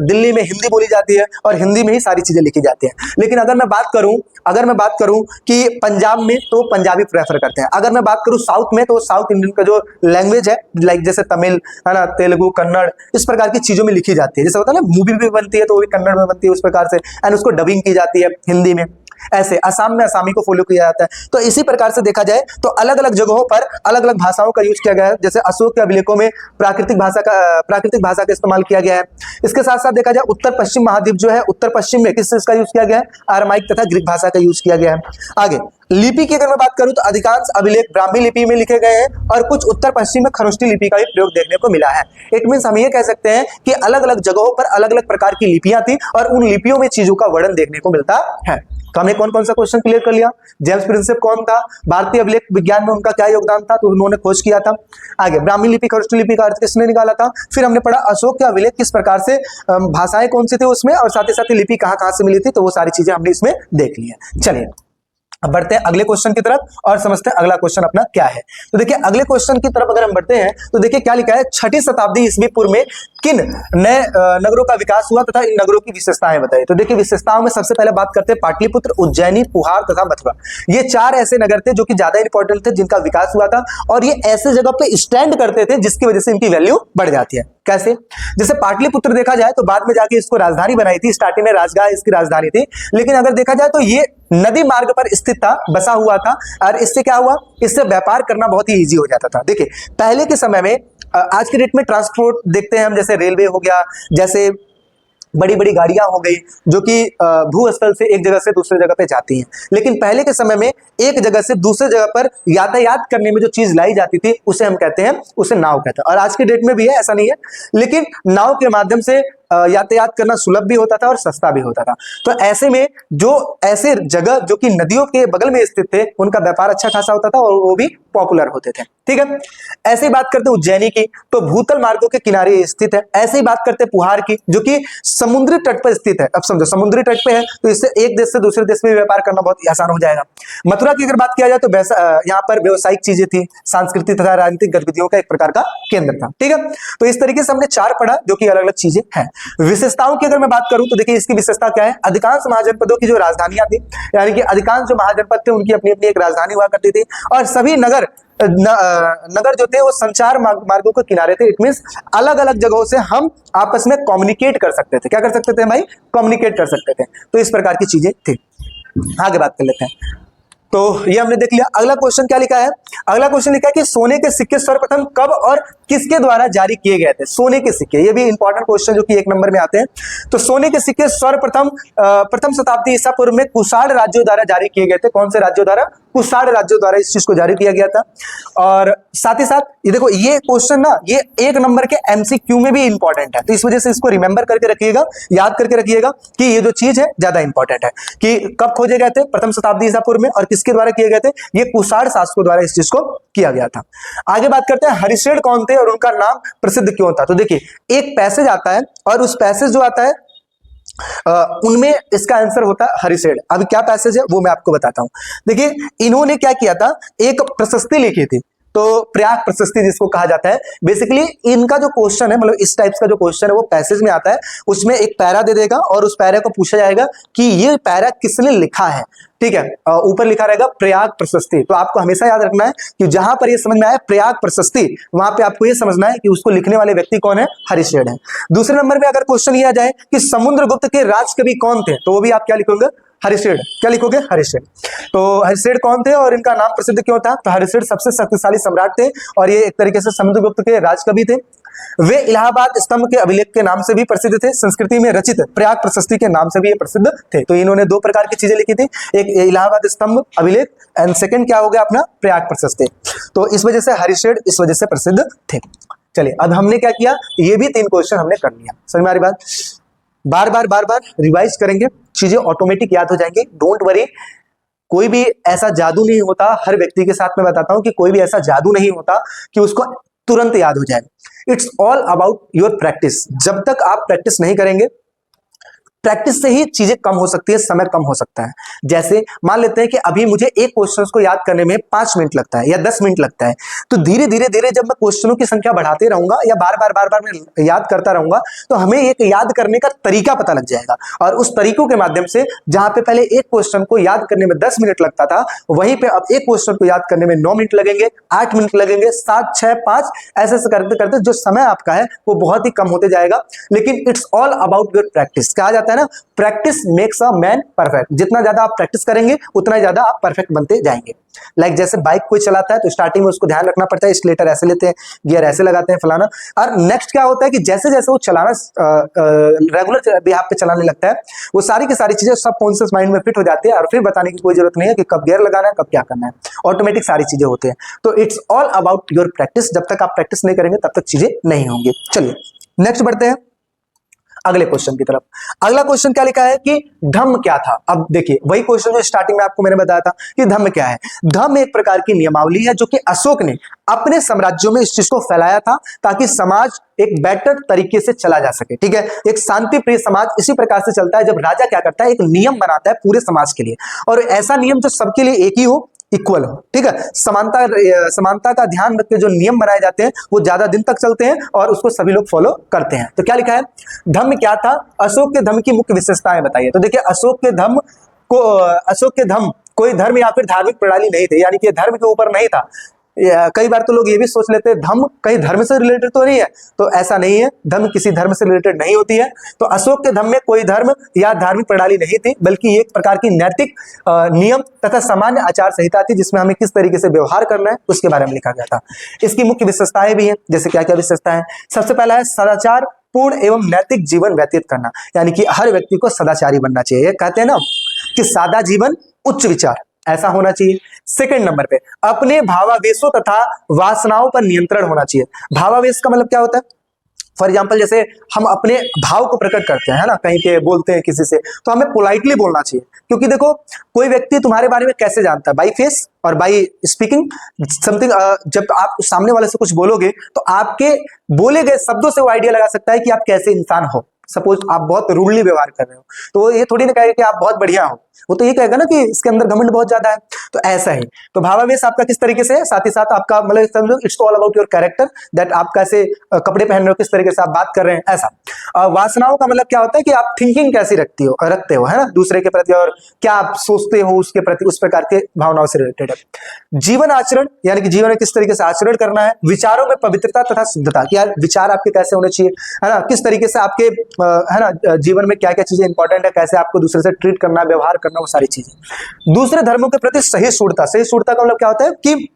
दिल्ली में हिंदी बोली जाती है और हिंदी में ही सारी चीजें लिखी जाती हैं। लेकिन अगर मैं बात करूं कि पंजाब में तो पंजाबी प्रेफर करते हैं, अगर मैं बात करूं साउथ में तो साउथ इंडियन का जो लैंग्वेज है लाइक जैसे तमिल है ना, तेलुगु, कन्नड़, इस प्रकार की चीजों में लिखी जाती है। जैसे होता है ना मूवी भी बनती है तो वो भी कन्नड़ में बनती है उस प्रकार से, एंड उसको डबिंग की जाती है हिंदी में। ऐसे असम में असमी को फॉलो किया जाता है। तो इसी प्रकार से देखा जाए तो अलग अलग जगहों पर अलग अलग भाषाओं का यूज किया गया है। जैसे अशोक के अभिलेखों में प्राकृतिक भाषा का इस्तेमाल किया गया है। इसके साथ साथ देखा जाए उत्तर पश्चिम महाद्वीप जो है, उत्तर पश्चिम में किस चीज का यूज किया गया है, अरामाइक तथा ग्रीक भाषा का यूज किया गया है। आगे लिपि की अगर मैं बात करूं तो अधिकांश अभिलेख ब्राह्मी लिपि में लिखे गए हैं, और कुछ उत्तर पश्चिम में खरोष्टी लिपि का भी प्रयोग देखने को मिला है। इट मींस हम ये कह सकते हैं कि अलग अलग जगहों पर अलग अलग प्रकार की लिपियां थी, और उन लिपियों में चीजों का वर्णन देखने को मिलता है। तो हमने कौन कौन सा क्वेश्चन क्लियर कर लिया, जेम्स प्रिंसेप कौन था, भारतीय अभिलेख विज्ञान में उनका क्या योगदान था, तो उन्होंने खोज किया था। आगे ब्राह्मी लिपि खरोष्टी लिपि का अर्थ किसने निकाला था। फिर हमने पढ़ा अशोक के अभिलेख किस प्रकार से, भाषाएं कौन सी थी उसमें, और साथ ही साथ लिपि कहां कहां से मिली थी, तो वो सारी चीजें हमने इसमें देख ली है। चलिए अब बढ़ते हैं अगले क्वेश्चन की तरफ और समझते हैं अगला क्वेश्चन अपना क्या है। तो देखिए अगले क्वेश्चन की तरफ अगर हम बढ़ते हैं तो देखिए क्या लिखा है, 6ठी शताब्दी ईस्वी पूर्व में किन नए नगरों का विकास हुआ तथा इन नगरों की विशेषताएं बताइए। तो देखिए विशेषताओं में सबसे पहले बात करते हैं पाटलिपुत्र, उज्जैनी, पुहार तथा मथुरा। ये 4 ऐसे नगर थे जो कि ज्यादा इंपॉर्टेंट थे, जिनका विकास हुआ था और ये ऐसे जगह पे स्टैंड करते थे जिसकी वजह से इनकी वैल्यू बढ़ जाती है। कैसे? जैसे पाटलिपुत्र देखा जाए तो बाद में जाके इसको राजधानी बनाई थी, स्टार्टिंग में राजगाह इसकी राजधानी थी, लेकिन अगर देखा जाए तो ये नदी मार्ग पर स्थित था, बसा हुआ था और इससे क्या हुआ, इससे व्यापार करना बहुत ही इजी हो जाता था। देखिए पहले के समय में आज के डेट में ट्रांसपोर्ट देखते हैं हम, जैसे रेलवे हो गया, जैसे बड़ी बड़ी गाड़ियां हो गई जो कि भूस्थल से एक जगह से दूसरे जगह पे जाती हैं, लेकिन पहले के समय में एक जगह से दूसरे जगह पर यातायात करने में जो चीज लाई जाती थी उसे हम कहते हैं, उसे नाव कहते हैं। और आज के डेट में भी है, ऐसा नहीं है, लेकिन नाव के माध्यम से यातायात करना सुलभ भी होता था और सस्ता भी होता था। तो ऐसे में जो ऐसे जगह जो कि नदियों के बगल में स्थित थे उनका व्यापार अच्छा खासा होता था और वो भी पॉपुलर होते थे। ठीक है, ऐसे ही बात करते हैं उज्जैनी की, तो भूतल मार्गों के किनारे स्थित है। ऐसे ही बात करते हैं पुहार की, जो कि समुद्री तट पर स्थित है। अब समझो समुद्री तट पे है तो इससे एक देश से दूसरे देश में व्यापार करना बहुत आसान हो जाएगा। मथुरा की अगर बात किया जाए तो यहाँ पर व्यवसायिक चीजें थी, सांस्कृतिक तथा राजनीतिक गतिविधियों का एक प्रकार का केंद्र था। ठीक है, तो इस तरीके से हमने 4 पढ़ा जो कि अलग अलग चीजें हैं। विशेषताओं की अगर मैं बात करूं तो देखिए इसकी विशेषता क्या है, अधिकांश महाजनपदों की जो राजधानियां थी, यानी कि अधिकांश जो महाजनपद थे उनकी अपनी अपनी एक राजधानी हुआ करती थी और सभी नगर जो थे वो संचार मार्गों के किनारे थे। इट मींस अलग अलग जगहों से हम आपस में कम्युनिकेट कर सकते थे। क्या कर सकते थे भाई? कम्युनिकेट कर सकते थे। तो इस प्रकार की चीजें थी। आगे बात कर लेते हैं। तो ये हमने देख लिया। अगला क्वेश्चन क्या लिखा है? अगला क्वेश्चन लिखा है कि सोने के सिक्के सर्वप्रथम कब और किसके द्वारा जारी किए गए थे? सोने के सिक्के, ये भी इंपॉर्टेंट क्वेश्चन जो कि 1 नंबर में आते हैं। तो सोने के सिक्के सर्वप्रथम प्रथम शताब्दी ईसा पूर्व में कुषाण राज्यों द्वारा जारी किए गए थे। कौन से राज्यों द्वारा? कुषाण राज्यों द्वारा इस चीज को जारी किया गया था। और साथ ही साथ ये देखो, ये क्वेश्चन ना ये 1 नंबर के MCQ में भी इंपॉर्टेंट है, तो इस वजह से इसको रिमेंबर करके रखिएगा, याद करके रखिएगा कि ये जो चीज है ज्यादा इंपॉर्टेंट है कि कब खोजे गए थे प्रथम शताब्दी ईसा पूर्व में और किसके द्वारा किए गए थे? ये कुषाण शासकों द्वारा इस चीज को किया गया था। आगे बात करते हैं हरिश्चंद्र कौन थे और उनका नाम प्रसिद्ध क्यों था। तो देखिए एक पैसेज आता है और उस पैसेज जो आता है उनमें इसका आंसर होता है हरिश्चंद्र। अभी क्या पैसेज है वो मैं आपको बताता हूं। देखिए इन्होंने क्या किया था, एक प्रशस्ति लिखी थी, तो प्रयाग प्रशस्ति जिसको कहा जाता है। बेसिकली इनका जो क्वेश्चन है, मतलब इस टाइप्स का जो क्वेश्चन है वो पैसेज में आता है, उसमें एक पैरा दे देगा और उस पैरा को पूछा जाएगा कि ये पैरा किसने लिखा है। ठीक है, ऊपर लिखा रहेगा प्रयाग प्रशस्ति। तो आपको हमेशा याद रखना है कि जहां पर ये समझ में आए प्रयाग प्रशस्ति, वहां पे आपको ये समझना है कि उसको लिखने वाले व्यक्ति कौन है? हरिश्चंद्र है। दूसरे नंबर पे अगर क्वेश्चन ये आ जाए कि समुद्रगुप्त के राजकवि कौन थे, तो वो भी आप क्या लिखोगे? हरिश्चंद्र। क्या लिखोगे? हरिश्चंद्र। तो हरिश्चंद्र कौन थे और इनका नाम प्रसिद्ध क्यों था? तो हरिश्चंद्र सबसे शक्तिशाली सम्राट थे और ये एक तरीके से समुद्रगुप्त के राजकवि थे। वे इलाहाबाद स्तंभ के अभिलेख के नाम से भी प्रसिद्ध थे। संस्कृति में रचित प्रयाग प्रशस्ति के नाम से भी ये प्रसिद्ध थे। तो इन्होंने 2 प्रकार की चीजें लिखी थी, एक इलाहाबाद स्तंभ अभिलेख एंड सेकंड क्या हो गया अपना? प्रयाग प्रशस्ति। तो इस वजह से हरिश्चंद्र इस वजह से प्रसिद्ध थे। चलिए अब हमने क्या किया, ये भी 3 क्वेश्चन हमने कर लिया। समझ में आ रही बात? बार बार रिवाइज करेंगे, चीजें ऑटोमेटिक याद हो जाएंगी। डोंट वरी, कोई भी ऐसा जादू नहीं होता। हर व्यक्ति के साथ मैं बताता हूं कि कोई भी ऐसा जादू नहीं होता कि उसको तुरंत याद हो जाए। It's all about your practice. जब तक आप प्रैक्टिस नहीं करेंगे, प्रैक्टिस से ही चीजें कम हो सकती है, समय कम हो सकता है। जैसे मान लेते हैं कि अभी मुझे एक क्वेश्चन को याद करने में 5 मिनट लगता है या 10 मिनट लगता है, तो धीरे धीरे जब मैं क्वेश्चनों की संख्या बढ़ाते रहूंगा या बार बार मैं याद करता रहूंगा, तो हमें एक याद करने का तरीका पता लग जाएगा। और उस तरीकों के माध्यम से जहां पे पहले एक क्वेश्चन को याद करने में 10 मिनट लगता था, वहीं पे अब एक क्वेश्चन को याद करने में 9 मिनट लगेंगे, 8 मिनट लगेंगे, 7, 6, 5 ऐसे करते करते जो समय आपका है वो बहुत ही कम होते जाएगा। लेकिन it's all about your practice. कहा जाता है ना, practice makes a man perfect. जितना ज्यादा आप प्रैक्टिस करेंगे उतना ज्यादा आप परफेक्ट बनते जाएंगे। लाइक जैसे बाइक कोई चलाता है तो स्टार्टिंग में उसको ध्यान रखना पड़ता है, स्लेटर ऐसे लेते हैं, गियर ऐसे लगाते हैं, फलाना। और नेक्स्ट क्या होता है कि जैसे जैसे वो चलाना रेगुलर बिहाफ पे चलाने लगता है, वो सारी की सारी चीजें सब कॉन्शियस माइंड में फिट हो जाती है और फिर बताने की कोई जरूरत नहीं है कि कब गियर लगाना है, कब क्या करना है। ऑटोमेटिक सारी चीजें होती है। तो it's all about your practice. जब तक आप प्रैक्टिस नहीं करेंगे तब तक चीजें नहीं होंगी। चलिए नेक्स्ट बढ़ते हैं। अगले क्वेश्चन की तरफ। अगला क्वेश्चन क्या लिखा है कि धम्म क्या था। अब देखिए वही क्वेश्चन जो स्टार्टिंग में आपको मैंने बताया था कि धम्म क्या है। धम्म एक प्रकार की नियमावली है जो कि अशोक ने अपने साम्राज्यों में इस चीज को फैलाया था ताकि समाज एक बेटर तरीके से चला जा सके। ठीक है, एक शांति प्रिय समाज इसी प्रकार से चलता है जब राजा क्या करता है, एक नियम बनाता है पूरे समाज के लिए, और ऐसा नियम जो सबके लिए एक ही हो, इक्वल हो। ठीक है, समानता का ध्यान रख के जो नियम बनाए जाते हैं वो ज्यादा दिन तक चलते हैं और उसको सभी लोग फॉलो करते हैं। तो क्या लिखा है, धम्म क्या था, अशोक के धम्म की मुख्य विशेषताएं बताइए। तो देखिए अशोक के धम्म कोई धर्म या फिर धार्मिक प्रणाली नहीं थे, यानी कि धर्म के ऊपर नहीं था। कई बार तो लोग ये भी सोच लेते हैं धम्म कहीं धर्म से रिलेटेड तो नहीं है, तो ऐसा नहीं है, धम्म किसी धर्म से रिलेटेड नहीं होती है। तो अशोक के धम्म में कोई धर्म या धार्मिक प्रणाली नहीं थी, बल्कि एक प्रकार की नैतिक नियम तथा सामान्य आचार संहिता थी जिसमें हमें किस तरीके से व्यवहार करना है उसके बारे में लिखा गया था। इसकी मुख्य विशेषताएं भी हैं, जैसे क्या क्या विशेषताएं हैं। सबसे पहला है सदाचार पूर्ण एवं नैतिक जीवन व्यतीत करना, यानी कि हर व्यक्ति को सदाचारी बनना चाहिए। कहते हैं ना कि सादा जीवन उच्च विचार, ऐसा होना चाहिए। सेकंड नंबर पे अपने भावावेशों तथा वासनाओं पर नियंत्रण होना चाहिए। भावावेश का मतलब क्या होता है, फॉर एग्जाम्पल जैसे हम अपने भाव को प्रकट करते हैं, है ना, कहीं पे बोलते हैं किसी से, तो हमें पोलाइटली बोलना चाहिए, क्योंकि देखो कोई व्यक्ति तुम्हारे बारे में कैसे जानता है, बाई फेस और बाई स्पीकिंग समथिंग। जब आप सामने वाले से कुछ बोलोगे तो आपके बोले गए शब्दों से वो आइडिया लगा सकता है कि आप कैसे इंसान हो। सपोज आप बहुत रूडली व्यवहार कर रहे हो तो ये थोड़ी ना कहेगा कि आप बहुत बढ़िया हो, वो तो ये कहेगा ना कि इसके अंदर घमंड बहुत ज्यादा है। तो ऐसा ही तो भावावेश आपका किस तरीके से है, साथ ही साथ आपका मतलब समझो it's all about your character, that आप कैसे कपड़े पहन रहे हो, किस तरीके से आप बात कर रहे हैं, ऐसा। वासनाओं का मतलब क्या होता है कि आप थिंकिंग कैसी रखते हो, है ना, दूसरे के प्रति, और क्या आप सोचते हो उसके प्रति, उस प्रकार के भावनाओं से रिलेटेड है। जीवन आचरण, यानी कि जीवन में किस तरीके से आचरण करना है। विचारों में पवित्रता तथा शुद्धता, कि यार विचार आपके कैसे होने चाहिए, है ना, किस तरीके से आपके है ना जीवन में क्या क्या चीजें इंपॉर्टेंट है, कैसे आपको दूसरे से ट्रीट करना है, व्यवहार करना, वो सारी चीजें। दूसरे धर्मों के प्रति सहिष्णुता, सहिष्णुता का मतलब क्या होता है कि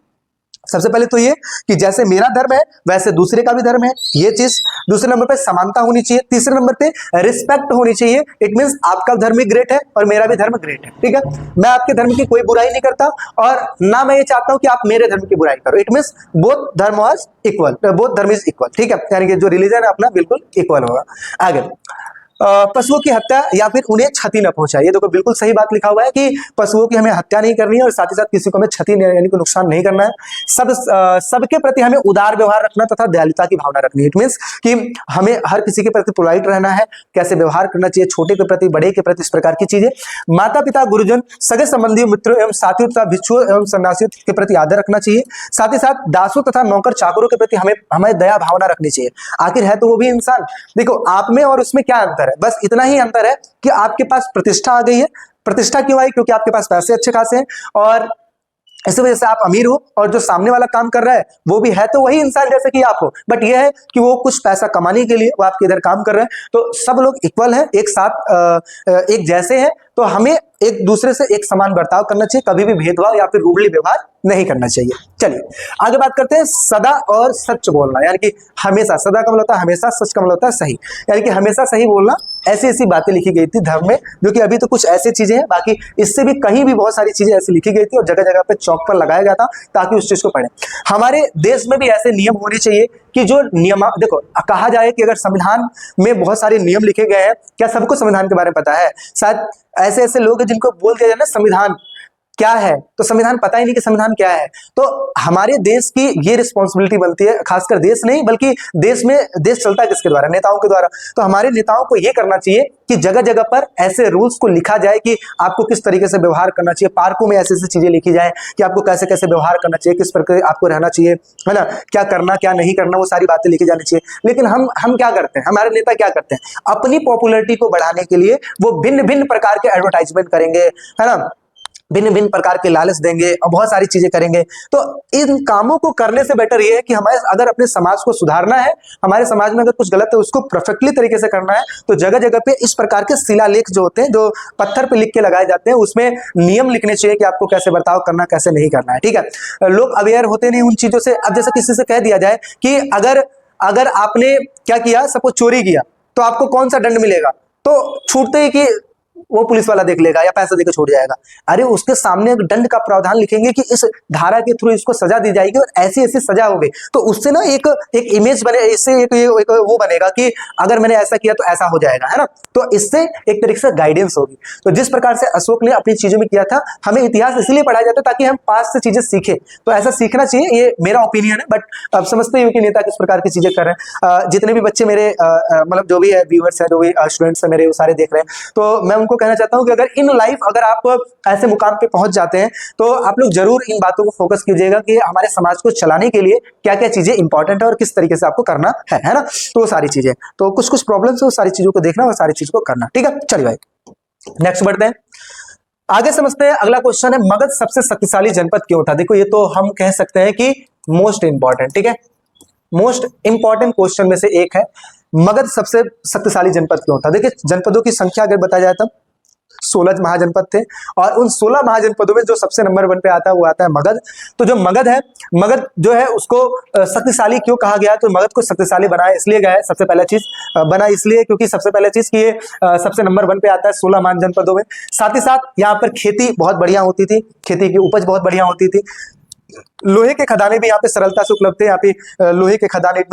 सबसे पहले तो ये कि जैसे मेरा धर्म है वैसे दूसरे का भी धर्म है, ये चीज। दूसरे नंबर पे समानता होनी चाहिए। तीसरे नंबर पे रिस्पेक्ट होनी चाहिए। इट मींस आपका धर्म भी ग्रेट है और मेरा भी धर्म ग्रेट है। ठीक है, मैं आपके धर्म की कोई बुराई नहीं करता और ना मैं ये चाहता हूं कि आप मेरे धर्म की बुराई करो। इट मींस बोथ धर्म इज इक्वल, बोथ धर्म इज इक्वल। ठीक है, यानी कि जो रिलीजन है अपना बिल्कुल इक्वल होगा। आगे पशुओं की हत्या या फिर उन्हें क्षति न पहुंचाए, ये देखो बिल्कुल सही बात लिखा हुआ है कि पशुओं की हमें हत्या नहीं करनी है और साथ ही साथ किसी को हमें क्षति यानी कि नुकसान नहीं करना है। सबके प्रति हमें उदार व्यवहार रखना तथा दयालुता की भावना रखनी है। इट मींस कि हमें हर किसी के प्रति पोलाइट रहना है, कैसे व्यवहार करना चाहिए, छोटे के प्रति, बड़े के प्रति, इस प्रकार की चीजें। माता पिता, गुरुजन, सगे संबंधी, मित्रों एवं साथियों तथा भिक्षुओं एवं सन्यासियों के प्रति आदर रखना चाहिए। साथ ही साथ दासों तथा नौकर चाकरों के प्रति हमें दया भावना रखनी चाहिए। आखिर है तो वो भी इंसान। देखो आप में और उसमें क्या अंतर है, बस इतना ही अंतर है कि आपके पास प्रतिष्ठा आ गई है। प्रतिष्ठा क्यों आई, क्योंकि आपके पास पैसे अच्छे खासे हैं और इस वजह से आप अमीर हो, और जो सामने वाला काम कर रहा है वो भी है तो वही इंसान जैसे कि आप हो, बट ये है कि वो कुछ पैसा कमाने के लिए वो आपके इधर काम कर रहे हैं। तो सब लोग इक्वल हैं, एक साथ एक जैसे हैं, तो हमें एक दूसरे से एक समान बर्ताव करना चाहिए, कभी भी भेदभाव या फिर रूडली व्यवहार नहीं करना चाहिए। चलिए आगे बात करते हैं सदा और सच बोलना, यानी कि हमेशा। सदा का मतलब होता है हमेशा, सच का मतलब होता है सही, यानी कि हमेशा सही बोलना। ऐसी ऐसी बातें लिखी गई थी धर्म में, जो कि अभी तो कुछ ऐसी चीजें हैं, बाकी इससे भी कहीं भी बहुत सारी चीजें ऐसी लिखी गई थी और जगह जगह पे चौक पर लगाया गया था ताकि उस चीज को पढ़े। हमारे देश में भी ऐसे नियम होने चाहिए कि जो नियम, देखो कहा जाए कि अगर संविधान में बहुत सारे नियम लिखे गए हैं, क्या सबको संविधान के बारे में पता है? शायद ऐसे ऐसे लोग हैं जिनको बोल दिया जाए ना संविधान क्या है, तो संविधान पता ही नहीं कि संविधान क्या है। तो हमारे देश की ये रिस्पॉन्सिबिलिटी बनती है, खासकर देश नहीं बल्कि देश में, देश चलता है किसके द्वारा? नेताओं के द्वारा। तो हमारे नेताओं को ये करना चाहिए कि जगह जगह पर ऐसे रूल्स को लिखा जाए कि आपको किस तरीके से व्यवहार करना चाहिए। पार्कों में ऐसी ऐसी चीजें लिखी जाए कि आपको कैसे कैसे व्यवहार करना चाहिए, किस प्रकार आपको रहना चाहिए, है ना, क्या करना क्या नहीं करना, वो सारी बातें लिखी जानी चाहिए। लेकिन हम क्या करते हैं, हमारे नेता क्या करते हैं, अपनी पॉपुलैरिटी को बढ़ाने के लिए वो भिन्न भिन्न प्रकार के एडवर्टाइजमेंट करेंगे, है ना, भिन्न भिन्न प्रकार के लालच देंगे और बहुत सारी चीजें करेंगे। तो इन कामों को करने से बेटर ये है कि हमारे अगर अपने समाज को सुधारना है, हमारे समाज में अगर कुछ गलत है उसको परफेक्टली तरीके से करना है, तो जगह जगह पे इस प्रकार के शिलालेख जो होते हैं, जो पत्थर पे लिख के लगाए जाते हैं, उसमें नियम लिखने चाहिए कि आपको कैसे बर्ताव करना, कैसे नहीं करना है। ठीक है, लोग अवेयर होते नहीं उन चीजों से। अब जैसे किसी से कह दिया जाए कि अगर आपने क्या किया, सपोज चोरी किया, तो आपको कौन सा दंड मिलेगा, तो छूटते ही कि वो पुलिस वाला देख लेगा या पैसा देकर छोड़ जाएगा। अरे उसके सामने एक दंड का प्रावधान लिखेंगे कि इस धारा के थ्रू इसको सजा दी जाएगी और ऐसी ऐसी सजा होगी, तो उससे ना एक इमेज बने, इससे एक वो बनेगा कि अगर मैंने ऐसा किया तो ऐसा हो जाएगा, है ना। तो इससे एक तरीके से गाइडेंस होगी। तो जिस प्रकार से अशोक ने अपनी चीजों में किया था, हमें इतिहास इसलिए पढ़ाया जाता है ताकि हम पास से चीजें सीखें, तो ऐसा सीखना चाहिए, ये मेरा ओपिनियन है। बट अब समझते हो कि नेता किस प्रकार की चीजें कर रहे हैं। जितने भी बच्चे मेरे मतलब जो भी है व्यूअर्स है, जो भी स्टूडेंट्स है मेरे, वो सारे देख रहे हैं, तो मैं उनको कहना चाहता हूं कि अगर इन लाइफ अगर आप ऐसे मुकाम पे पहुंच जाते हैं तो आप लोग जरूर इन बातों को फोकस कीजिएगा कि हमारे समाज को चलाने के लिए क्या क्या चीजें इंपॉर्टेंट है और किस तरीके से आपको करना है ना। तो वो सारी चीजें, तो कुछ कुछ प्रॉब्लम्स है, वो सारी चीजों को देखना और सारी चीजों को करना, ठीक है। चलिए भाई नेक्स्ट बढ़ते हैं, आगे समझते हैं। अगला क्वेश्चन है, मगध सबसे शक्तिशाली जनपद क्यों था। देखो ये तो हम कह सकते हैं कि मोस्ट इंपॉर्टेंट, ठीक है, मोस्ट इंपॉर्टेंट क्वेश्चन में से एक है, मगध सबसे शक्तिशाली जनपद क्यों था। देखिए जनपदों की संख्या अगर बताया जाए तब 16 महाजनपद थे, और उन 16 महाजनपदों में जो सबसे नंबर 1 पे आता है वो आता है मगध। तो जो मगध है, मगध जो है उसको शक्तिशाली क्यों कहा गया, तो मगध को शक्तिशाली बनाया इसलिए गया है, सबसे पहला चीज बना इसलिए क्योंकि सबसे पहला चीज कि ये सबसे नंबर 1 पे आता है 16 महाजनपदों में। साथ ही साथ यहाँ पर खेती बहुत बढ़िया होती थी, खेती की उपज बहुत बढ़िया होती थी, लोहे के खदाने भी यहाँ पे सरलता से उपलब्ध थे। यहाँ पे लोहे के खदाने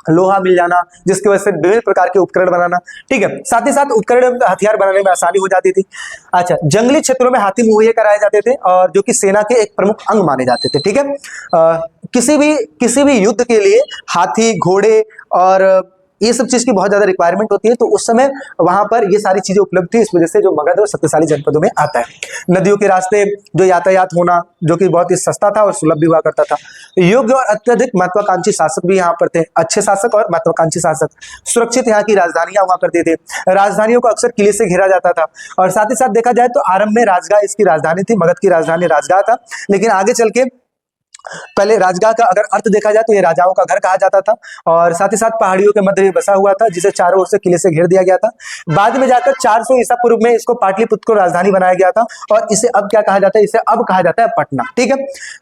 लोहा मिल जाना, जिसकी वजह से विभिन्न प्रकार के उपकरण बनाना, ठीक है। साथ ही साथ उपकरण हथियार बनाने में आसानी हो जाती थी। अच्छा, जंगली क्षेत्रों में हाथी मुहैया कराए जाते थे और जो कि सेना के एक प्रमुख अंग माने जाते थे, ठीक है। किसी भी युद्ध के लिए हाथी, घोड़े और ये सब चीज की बहुत ज्यादा रिक्वायरमेंट होती है, तो उस समय वहां पर ये सारी चीजें उपलब्ध थी, इस वजह से जो मगध और शक्तिशाली जनपदों में आता है। नदियों के रास्ते जो यातायात होना, जो कि बहुत ही सस्ता था और सुलभ भी हुआ करता था। योग्य और अत्यधिक महत्वाकांक्षी शासक भी यहाँ पर थे, अच्छे शासक और महत्वाकांक्षी शासक। सुरक्षित यहाँ की राजधानियां हुआ करती थी, राजधानियों को अक्सर किले से घेरा जाता था। और साथ ही साथ देखा जाए तो आरंभ में राजगाह इसकी राजधानी थी, मगध की राजधानी राजगाह था, लेकिन आगे चल के पहले राजगाह का अगर अर्थ देखा जाए तो ये राजाओं का घर कहा जाता था, और साथ ही साथ पहाड़ियों के मध्य में बसा हुआ था, जिसे चारों ओर से किले से घेर दिया गया था। बाद में जाकर 400 ईसा पूर्व में इसको पाटलिपुत्र को राजधानी बनाया गया था, और इसे अब क्या कहा जाता है, इसे अब कहा जाता है पटना, ठीक है।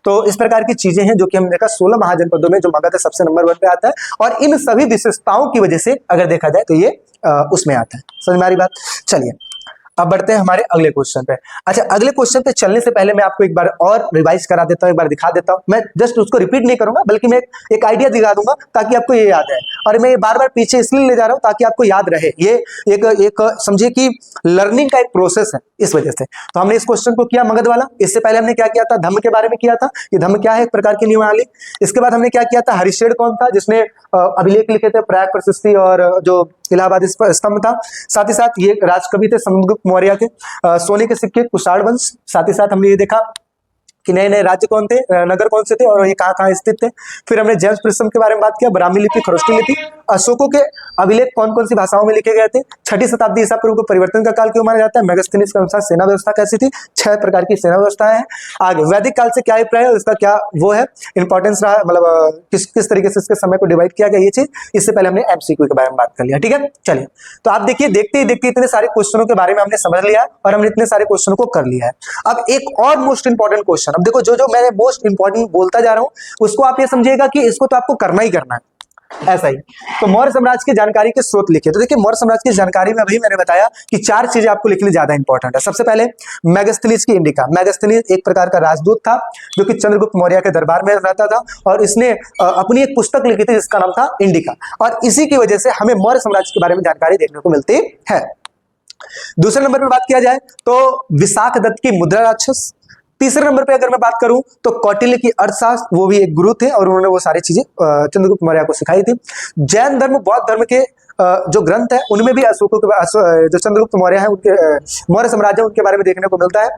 तो इस प्रकार की चीजें हैं जो कि हमने देखा 16 महाजनपदों में जो मगध सबसे नंबर 1 पे आता है, और इन सभी विशेषताओं की वजह से अगर देखा जाए तो ये उसमें आता है। समझ में आ रही बात। चलिए अब बढ़ते हैं हमारे अगले क्वेश्चन पे। अच्छा, अगले क्वेश्चन पे चलने से पहले मैं आपको एक बार और रिवाइज करा देता हूं, एक बार दिखा देता हूं। मैं जस्ट उसको रिपीट नहीं करूंगा, बल्कि मैं एक आइडिया दिखा दूंगा ताकि आपको ये याद है, और मैं ये बार बार पीछे इसलिए ले जा रहा हूं ताकि आपको याद रहे। ये एक समझिए कि लर्निंग का एक प्रोसेस है, इस वजह से। तो हमने इस क्वेश्चन को किया मगध वाला। इससे पहले हमने क्या किया था, धम्म के बारे में किया था कि धम्म क्या है, एक प्रकार की नियमावली। इसके बाद हमने क्या किया था, हरिश्चंद्र कौन था जिसने अभिलेख लिखे थे, प्रयाग प्रशस्ति और जो इलाहाबाद स्तंभ था। साथ ही साथ ये राजकवि थे समुद्रगुप्त मौर्य के, सोने के सिक्के, कुषाण वंश। साथ ही साथ हमने ये देखा कि नए नए राज्य कौन थे, नगर कौन से थे और ये कहाँ कहाँ स्थित थे। फिर हमने जेम्स प्रिस्म के बारे में बात किया, ब्राह्मी लिपि, खरोष्टी लिपि। अशोकों के अभिलेख कौन कौन सी भाषाओं में लिखे गए थे। 6वीं शताब्दी ईसा पूर्व को परिवर्तन का काल क्यों माना जाता है। मेगास्थनीज के अनुसार सेना व्यवस्था कैसी थी, 6 प्रकार की सेना व्यवस्थाएं हैं। आगे वैदिक काल से क्या अभिप्राय है, उसका क्या वो है इंपॉर्टेंस रहा, मतलब किस तरीके से इसके समय को डिवाइड किया गया, ये चीज। इससे पहले हमने एमसीक्यू के बारे में बात कर लिया, ठीक है। चलिए तो आप देखिए, देखते ही देखते इतने सारे क्वेश्चनों के बारे में हमने समझ लिया और हमने इतने सारे क्वेश्चनों को कर लिया है। अब एक और मोस्ट इंपॉर्टेंट क्वेश्चन, अब देखो जो मैंने मोस्ट इंपॉर्टेंट बोलता जा रहा हूं उसको आप ये समझिएगा कि इसको तो आपको करना ही करना है, ऐसा ही। तो मौर्य साम्राज्य की जानकारी के स्रोत लिखिए। तो देखिए मौर्य साम्राज्य की जानकारी में अभी मैंने बताया कि 4 चीजें आपको लिखनी ज्यादा इंपॉर्टेंट है। सबसे पहले मेगास्थनीज की इंडिका। मेगास्थनीज एक प्रकार का राजदूत था जो कि चंद्रगुप्त मौर्य के दरबार में रहता था, और इसने अपनी एक पुस्तक लिखी थी जिसका नाम था इंडिका, और इसी की वजह से हमें मौर्य साम्राज्य के बारे में जानकारी देखने को मिलती है। दूसरे नंबर पर बात किया जाए तो विशाख दत्त की मुद्रा राक्षस। तीसरे नंबर पे अगर मैं बात करूं तो कौटिल्य की अर्थशास्त्र, वो भी एक गुरु थे और उन्होंने वो सारी चीजें चंद्रगुप्त मौर्य को सिखाई थी। जैन धर्म, बौद्ध धर्म के जो ग्रंथ है उनमें भी अशोकों के जो चंद्रगुप्त मौर्य है उनके मौर्य साम्राज्य उनके बारे में देखने को मिलता है।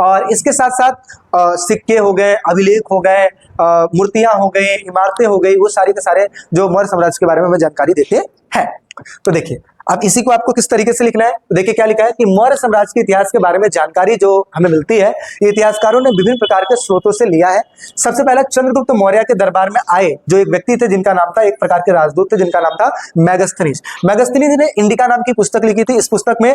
और इसके साथ साथ सिक्के हो गए, अभिलेख हो गए, मूर्तियां हो गई, इमारतें हो गई, वो सारे के सारे जो मौर्य साम्राज्य के बारे में हमें जानकारी देते हैं। तो देखिए अब इसी को आपको किस तरीके से लिखना है, तो देखिए क्या लिखा है कि मौर्य साम्राज्य के इतिहास के बारे में जानकारी जो हमें मिलती है, ये इतिहासकारों ने विभिन्न प्रकार के स्रोतों से लिया है। सबसे पहले चंद्रगुप्त मौर्य के दरबार में आए जो एक व्यक्ति थे जिनका नाम था, एक प्रकार के राजदूत थे जिनका नाम था मेगास्थनीज। मेगास्थनीज ने इंडिका नाम की पुस्तक लिखी थी। इस पुस्तक में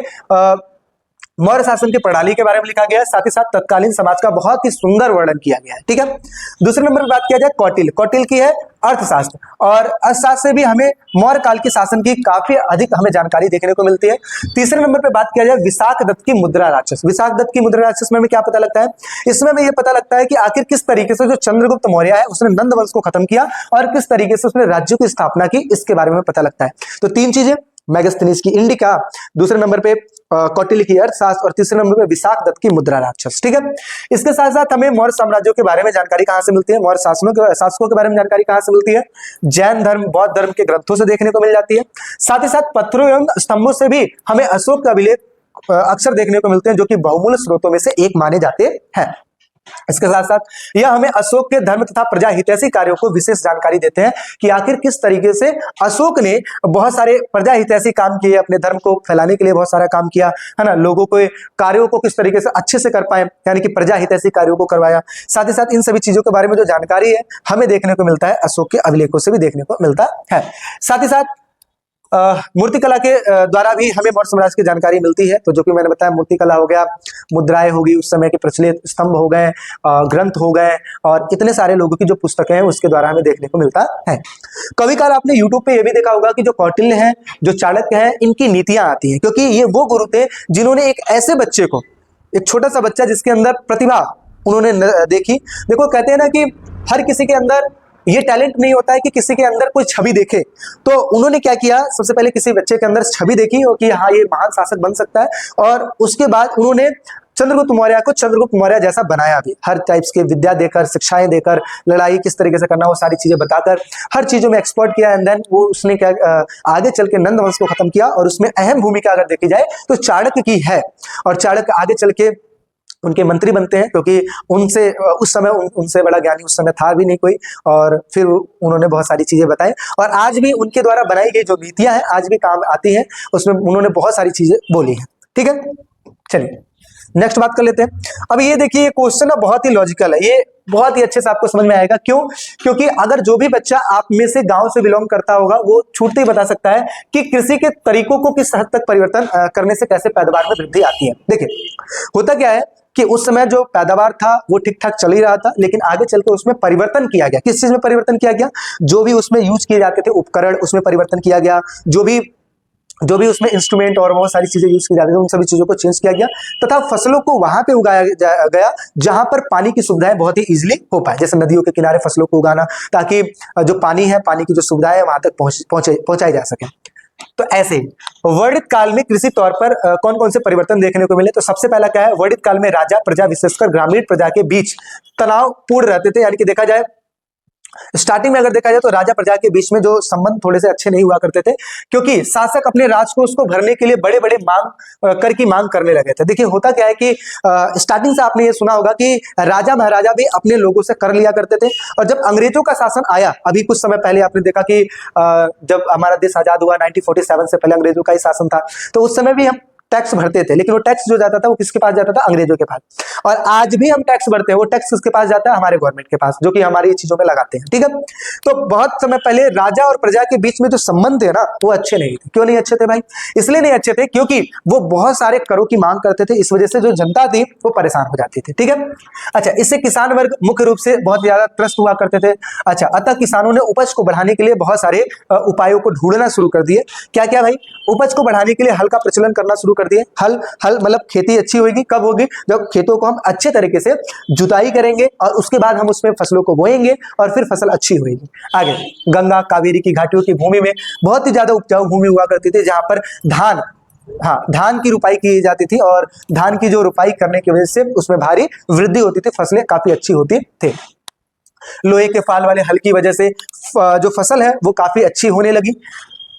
मौर्य शासन की प्रणाली के बारे में लिखा गया है, साथ ही साथ तत्कालीन समाज का बहुत ही सुंदर वर्णन किया गया है। ठीक है, दूसरे नंबर पर बात किया जाए कौटिल्य। कौटिल्य की है अर्थशास्त्र, और अर्थशास्त्र से भी हमें मौर्य काल के शासन की काफी अधिक हमें जानकारी देखने को मिलती है। तीसरे नंबर पे बात किया जाए विशाख दत्त की मुद्रा राक्षस। विशाख दत्त की मुद्रा राक्षस में हमें क्या पता लगता है? इसमें हमें यह पता लगता है कि आखिर किस तरीके से जो चंद्रगुप्त मौर्य है उसने नंद वंश को खत्म किया और किस तरीके से उसने राज्यों की स्थापना की, इसके बारे में पता लगता है। तो तीन चीजें, मेगास्थनीज की इंडिका, दूसरे नंबर पे कौटिल्य की अर्थशास्त्र, और तीसरे नंबर पे विशाख दत्त की मुद्रा राक्षस। ठीक है, इसके साथ साथ हमें मौर्य साम्राज्यों के बारे में जानकारी कहां से मिलती है? मौर्य शासकों के बारे में जानकारी कहां से मिलती है? जैन धर्म, बौद्ध धर्म के ग्रंथों से देखने को मिल जाती है। साथ ही साथ पत्रों एवं स्तंभों से भी हमें अशोक का अभिलेख अक्सर देखने को मिलते हैं, जो कि बहुमूल्य स्रोतों में से एक माने जाते हैं। इसके साथ साथ यह हमें अशोक के धर्म तथा प्रजा हितैषी कार्यों को विशेष जानकारी देते हैं कि आखिर किस तरीके से अशोक ने बहुत सारे प्रजा हितैषी काम किए, अपने धर्म को फैलाने के लिए बहुत सारा काम किया, है ना, लोगों को कार्यों को किस तरीके से अच्छे से कर पाए, यानी कि प्रजा हितैषी कार्यों को करवाया। साथ ही साथ इन सभी चीजों के बारे में जो जानकारी है हमें देखने को मिलता है अशोक के अभिलेखों से भी देखने को मिलता है। साथ ही साथ मूर्तिकला के द्वारा भी हमें मौर्य साम्राज्य की जानकारी मिलती है। तो जो कि मैंने बताया, मूर्तिकला हो गया, मुद्राएं होगी उस समय के प्रचलित, स्तंभ हो गए, ग्रंथ हो गए, और इतने सारे लोगों की जो पुस्तकें हैं उसके द्वारा हमें देखने को मिलता है। कभी काल आपने यूट्यूब पे ये भी देखा होगा कि जो कौटिल्य है, जो चाणक्य है, इनकी नीतियां आती हैं, क्योंकि ये वो गुरु थे जिन्होंने एक ऐसे बच्चे को, एक छोटा सा बच्चा जिसके अंदर प्रतिभा उन्होंने देखी। देखो, कहते हैं ना कि हर किसी के अंदर ये टैलेंट नहीं होता है कि किसी के अंदर कोई छवि देखे, तो उन्होंने क्या किया, सबसे पहले किसी बच्चे के अंदर छवि देखी और कि हाँ ये महान शासक बन सकता है, और उसके बाद उन्होंने चंद्रगुप्त मौर्य को चंद्रगुप्त मौर्य जैसा बनाया भी, हर टाइप्स के विद्या देकर, शिक्षाएं देकर, लड़ाई किस तरीके से करना वो सारी चीजें बताकर हर चीजों में एक्सपर्ट किया। एंड देन वो उसने क्या आगे चल के नंद वंश को खत्म किया, और उसमें अहम भूमिका अगर देखी जाए तो चाणक्य की है। और चाणक्य आगे चल के उनके मंत्री बनते हैं, क्योंकि उनसे उस समय उनसे बड़ा ज्ञानी उस समय था भी नहीं कोई, और फिर उन्होंने बहुत सारी चीजें बताई, और आज भी उनके द्वारा बनाई गई जो नीतियां हैं आज भी काम आती हैं, उसमें उन्होंने बहुत सारी चीजें बोली हैं। ठीक है, चलिए नेक्स्ट बात कर लेते हैं। अब ये देखिए, ये क्वेश्चन ना बहुत ही लॉजिकल है, ये बहुत ही अच्छे से आपको समझ में आएगा। क्यों? क्योंकि अगर जो भी बच्चा आप में से गांव से बिलोंग करता होगा वो छूटते ही बता सकता है कि कृषि के तरीकों को किस हद तक परिवर्तन करने से कैसे पैदावार में वृद्धि आती है। देखिए, होता क्या है कि उस समय जो पैदावार था वो ठीक ठाक चल ही रहा था, लेकिन आगे चल के उसमें परिवर्तन किया गया। किस चीज में परिवर्तन किया गया? जो भी उसमें यूज किए जाते थे उपकरण, उसमें परिवर्तन किया गया। जो भी उसमें इंस्ट्रूमेंट और बहुत सारी चीजें यूज की जाती थी, उन सभी चीजों को चेंज किया गया, तथा फसलों को वहां पे उगाया गया जहां पर पानी की सुविधाएं बहुत ही इजीली हो पाए, जैसे नदियों के किनारे फसलों को उगाना, ताकि जो पानी है, पानी की जो सुविधाएं वहां तक पहुंचाई जा सके। तो ऐसे ही वर्णित काल में कृषि तौर पर कौन कौन से परिवर्तन देखने को मिले? तो सबसे पहला क्या है, वर्णित काल में राजा प्रजा विशेषकर ग्रामीण प्रजा के बीच तनाव पूर्ण रहते थे। यानी कि देखा जाए स्टार्टिंग में अगर देखा जाए तो राजा प्रजा के बीच में जो संबंध थोड़े से अच्छे नहीं हुआ करते थे, क्योंकि शासक अपने राज को उसको भरने के लिए बड़े बड़े कर की मांग करने लगे थे। देखिए, होता क्या है कि स्टार्टिंग से आपने ये सुना होगा कि राजा महाराजा भी अपने लोगों से कर लिया करते थे, और जब अंग्रेजों का शासन आया, अभी कुछ समय पहले आपने देखा कि जब हमारा देश आजाद हुआ 1947 से पहले अंग्रेजों का ही शासन था, तो उस समय भी हम टैक्स भरते थे, लेकिन वो टैक्स जो जाता था वो किसके पास जाता था? अंग्रेजों के पास। और आज भी हम टैक्स भरते हैं, वो टैक्स किसके पास जाता है? हमारे गवर्नमेंट के पास, जो कि हमारी चीजों में लगाते हैं। ठीक है, तो बहुत समय पहले राजा और प्रजा के बीच में जो संबंध थे ना वो अच्छे नहीं थे। क्यों नहीं अच्छे थे भाई? इसलिए नहीं अच्छे थे क्योंकि वो बहुत सारे करों की मांग करते थे, इस वजह से जो जनता थी वो परेशान हो जाती थी। ठीक है, अच्छा, इससे किसान वर्ग मुख्य रूप से बहुत ज्यादा त्रस्त हुआ करते थे। अच्छा, अतः किसानों ने उपज को बढ़ाने के लिए बहुत सारे उपायों को ढूंढना शुरू कर दिए। क्या क्या भाई? उपज को बढ़ाने के लिए हल का प्रचलन करना शुरू कर दिए। हल मतलब खेती अच्छी होगी कब होगी? जब खेतों को हम अच्छे तरीके से जुताई करेंगे और उसके बाद हम उसमें फसलों को बोएंगे और फिर फसल अच्छी होगी। आगे गंगा कावेरी की घाटियों की भूमि में बहुत ही ज्यादा उपजाऊ भूमि हुआ करती थी, जहां पर धान की रुपाई की जाती थी, और धान की जो रुपाई करने की वजह से उसमें भारी वृद्धि होती थी, फसलें काफी अच्छी होती थी। लोहे के फाल वाले हल की वजह से जो फसल है वो काफी अच्छी होने लगी।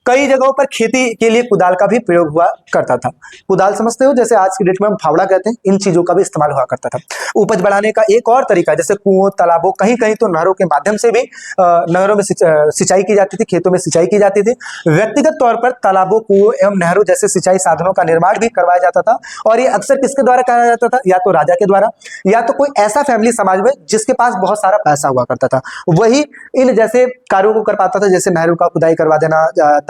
कई जगहों पर खेती के लिए कुदाल का भी प्रयोग हुआ करता था। कुदाल समझते हो, जैसे आज की डेट में हम फावड़ा कहते हैं, इन चीजों का भी इस्तेमाल हुआ करता था। उपज बढ़ाने का एक और तरीका, जैसे कुओं, तालाबों, कहीं कहीं तो नहरों के माध्यम से भी नहरों में सिंचाई की जाती थी, खेतों में सिंचाई की जाती थी। व्यक्तिगत तौर पर तालाबों, कुओं एवं नहरों जैसे सिंचाई साधनों का निर्माण भी करवाया जाता था, और ये अक्सर किसके द्वारा कराया जाता था? या तो राजा के द्वारा, या तो कोई ऐसा फैमिली समाज में जिसके पास बहुत सारा पैसा हुआ करता था, वही इन जैसे कार्यों को कर पाता था, जैसे नहरों का खुदाई करवा देना,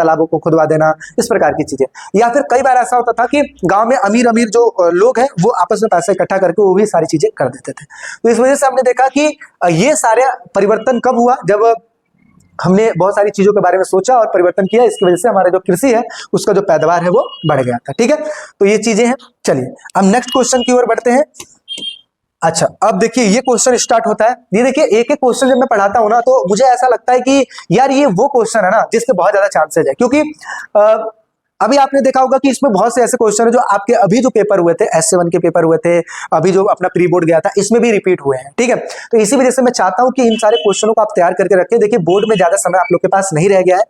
तालाबों को खुदवा देना, इस प्रकार की चीजें। या फिर कई बार ऐसा होता था कि गांव में अमीर अमीर जो लोग हैं वो आपस में पैसा इकट्ठा करके वो भी सारी चीजें कर देते थे। तो इस वजह से हमने देखा कि ये सारे परिवर्तन कब हुआ, जब हमने बहुत सारी चीजों के बारे में सोचा और परिवर्तन किया। इसकी वजह से हमारा जो कृषि है उसका जो पैदावार है वो बढ़ गया था। ठीक है, तो ये चीजें हैं। चलिए अब नेक्स्ट क्वेश्चन की ओर बढ़ते हैं। अच्छा, अब देखिए ये क्वेश्चन स्टार्ट होता है। ये देखिए एक एक क्वेश्चन जब मैं पढ़ाता हूं ना तो मुझे ऐसा लगता है कि यार ये वो क्वेश्चन है ना जिसके बहुत ज्यादा चांसेज है, क्योंकि अभी आपने देखा होगा कि इसमें बहुत से ऐसे क्वेश्चन है जो आपके अभी जो पेपर हुए थे, S7 के पेपर हुए थे, अभी जो अपना प्री बोर्ड गया था, इसमें भी रिपीट हुए हैं। ठीक है, तो इसी वजह से मैं चाहता हूं कि इन सारे क्वेश्चनों को आप तैयार करके रखें। देखिए बोर्ड में ज्यादा समय आप लोग के पास नहीं रह गया है।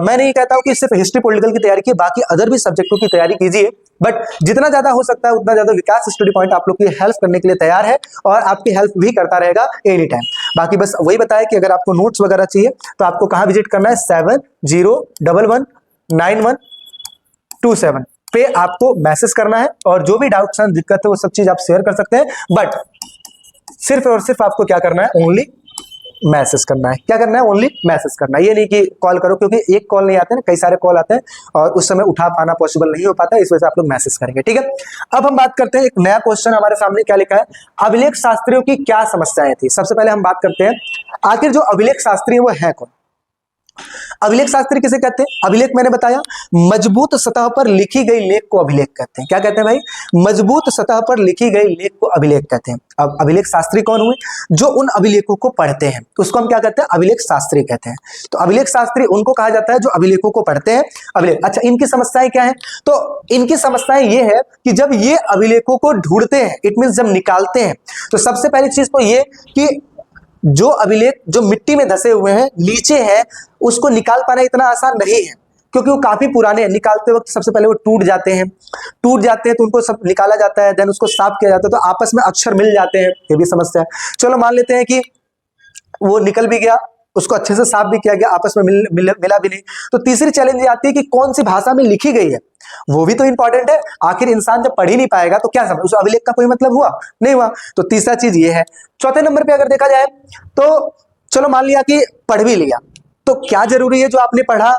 मैं नहीं कहता हूं कि सिर्फ हिस्ट्री पॉलिटिकल की तैयारी की, बाकी अदर भी सब्जेक्टों की तैयारी कीजिए, बट जितना ज्यादा हो सकता है उतना ज्यादा विकास स्टडी पॉइंट आप लोग की हेल्प करने के लिए तैयार है और आपकी हेल्प भी करता रहेगा एनी टाइम। बाकी बस वही बताया कि अगर आपको नोट्स वगैरह चाहिए तो आपको कहां विजिट करना है, 70119127 पे आपको मैसेज करना है और जो भी डाउट्स हैं, दिक्कत है, वो सब चीज आप शेयर कर सकते हैं। बट सिर्फ और सिर्फ आपको क्या करना है, ओनली मैसेज करना है। क्या करना है, ओनली मैसेज करना है। ये नहीं कि कॉल करो, क्योंकि एक कॉल नहीं आते ना, कई सारे कॉल आते हैं और उस समय उठा पाना पॉसिबल नहीं हो पाता, इस वजह से आप लोग मैसेज करेंगे। ठीक है, अब हम बात करते हैं, एक नया क्वेश्चन हमारे सामने क्या लिखा है, अभिलेख शास्त्रियों की क्या समस्याएं थी। सबसे पहले हम बात करते हैं आखिर जो अभिलेख शास्त्री है वो है कौन। अभिलेख शास्त्री किसे कहते हैं? अभिलेख मैंने बताया मजबूत सतह पर लिखी गई लेख को अभिलेख कहते हैं। क्या कहते हैं भाई? मजबूत सतह पर लिखी गई लेख को अभिलेख कहते हैं। अब अभिलेख शास्त्री कौन हुए? जो उन अभिलेखों को पढ़ते हैं उसको हम क्या कहते हैं, अभिलेख शास्त्री कहते हैं। तो अभिलेख शास्त्री उनको कहा जाता है जो अभिलेखों को पढ़ते हैं, अभिलेख। अच्छा, इनकी समस्याएं क्या है? तो इनकी समस्याएं ये है कि जब ये अभिलेखों को ढूंढते हैं, इट मीन जब निकालते हैं, तो सबसे पहली चीज तो ये कि जो अभिलेख जो मिट्टी में धसे हुए हैं, नीचे हैं, उसको निकाल पाना इतना आसान नहीं है, क्योंकि वो काफी पुराने हैं। निकालते वक्त सबसे पहले वो टूट जाते हैं तो उनको सब निकाला जाता है, देन उसको साफ किया जाता है, तो आपस में अक्षर मिल जाते हैं, ये भी समस्या है। चलो मान लेते हैं कि वो निकल भी गया, उसको अच्छे से साफ भी किया गया, आपस में मिला भी नहीं, तो तीसरी चैलेंज ये आती है कि कौन सी भाषा में लिखी गई है, वो भी तो इंपॉर्टेंट है। आखिर इंसान जब पढ़ ही नहीं पाएगा तो क्या समझ, उस अभिलेख का कोई मतलब हुआ नहीं हुआ। तो तीसरा चीज ये है। चौथे नंबर पे अगर देखा जाए तो चलो मान लिया कि पढ़ भी लिया, तो क्या जरूरी है जो आपने पढ़ा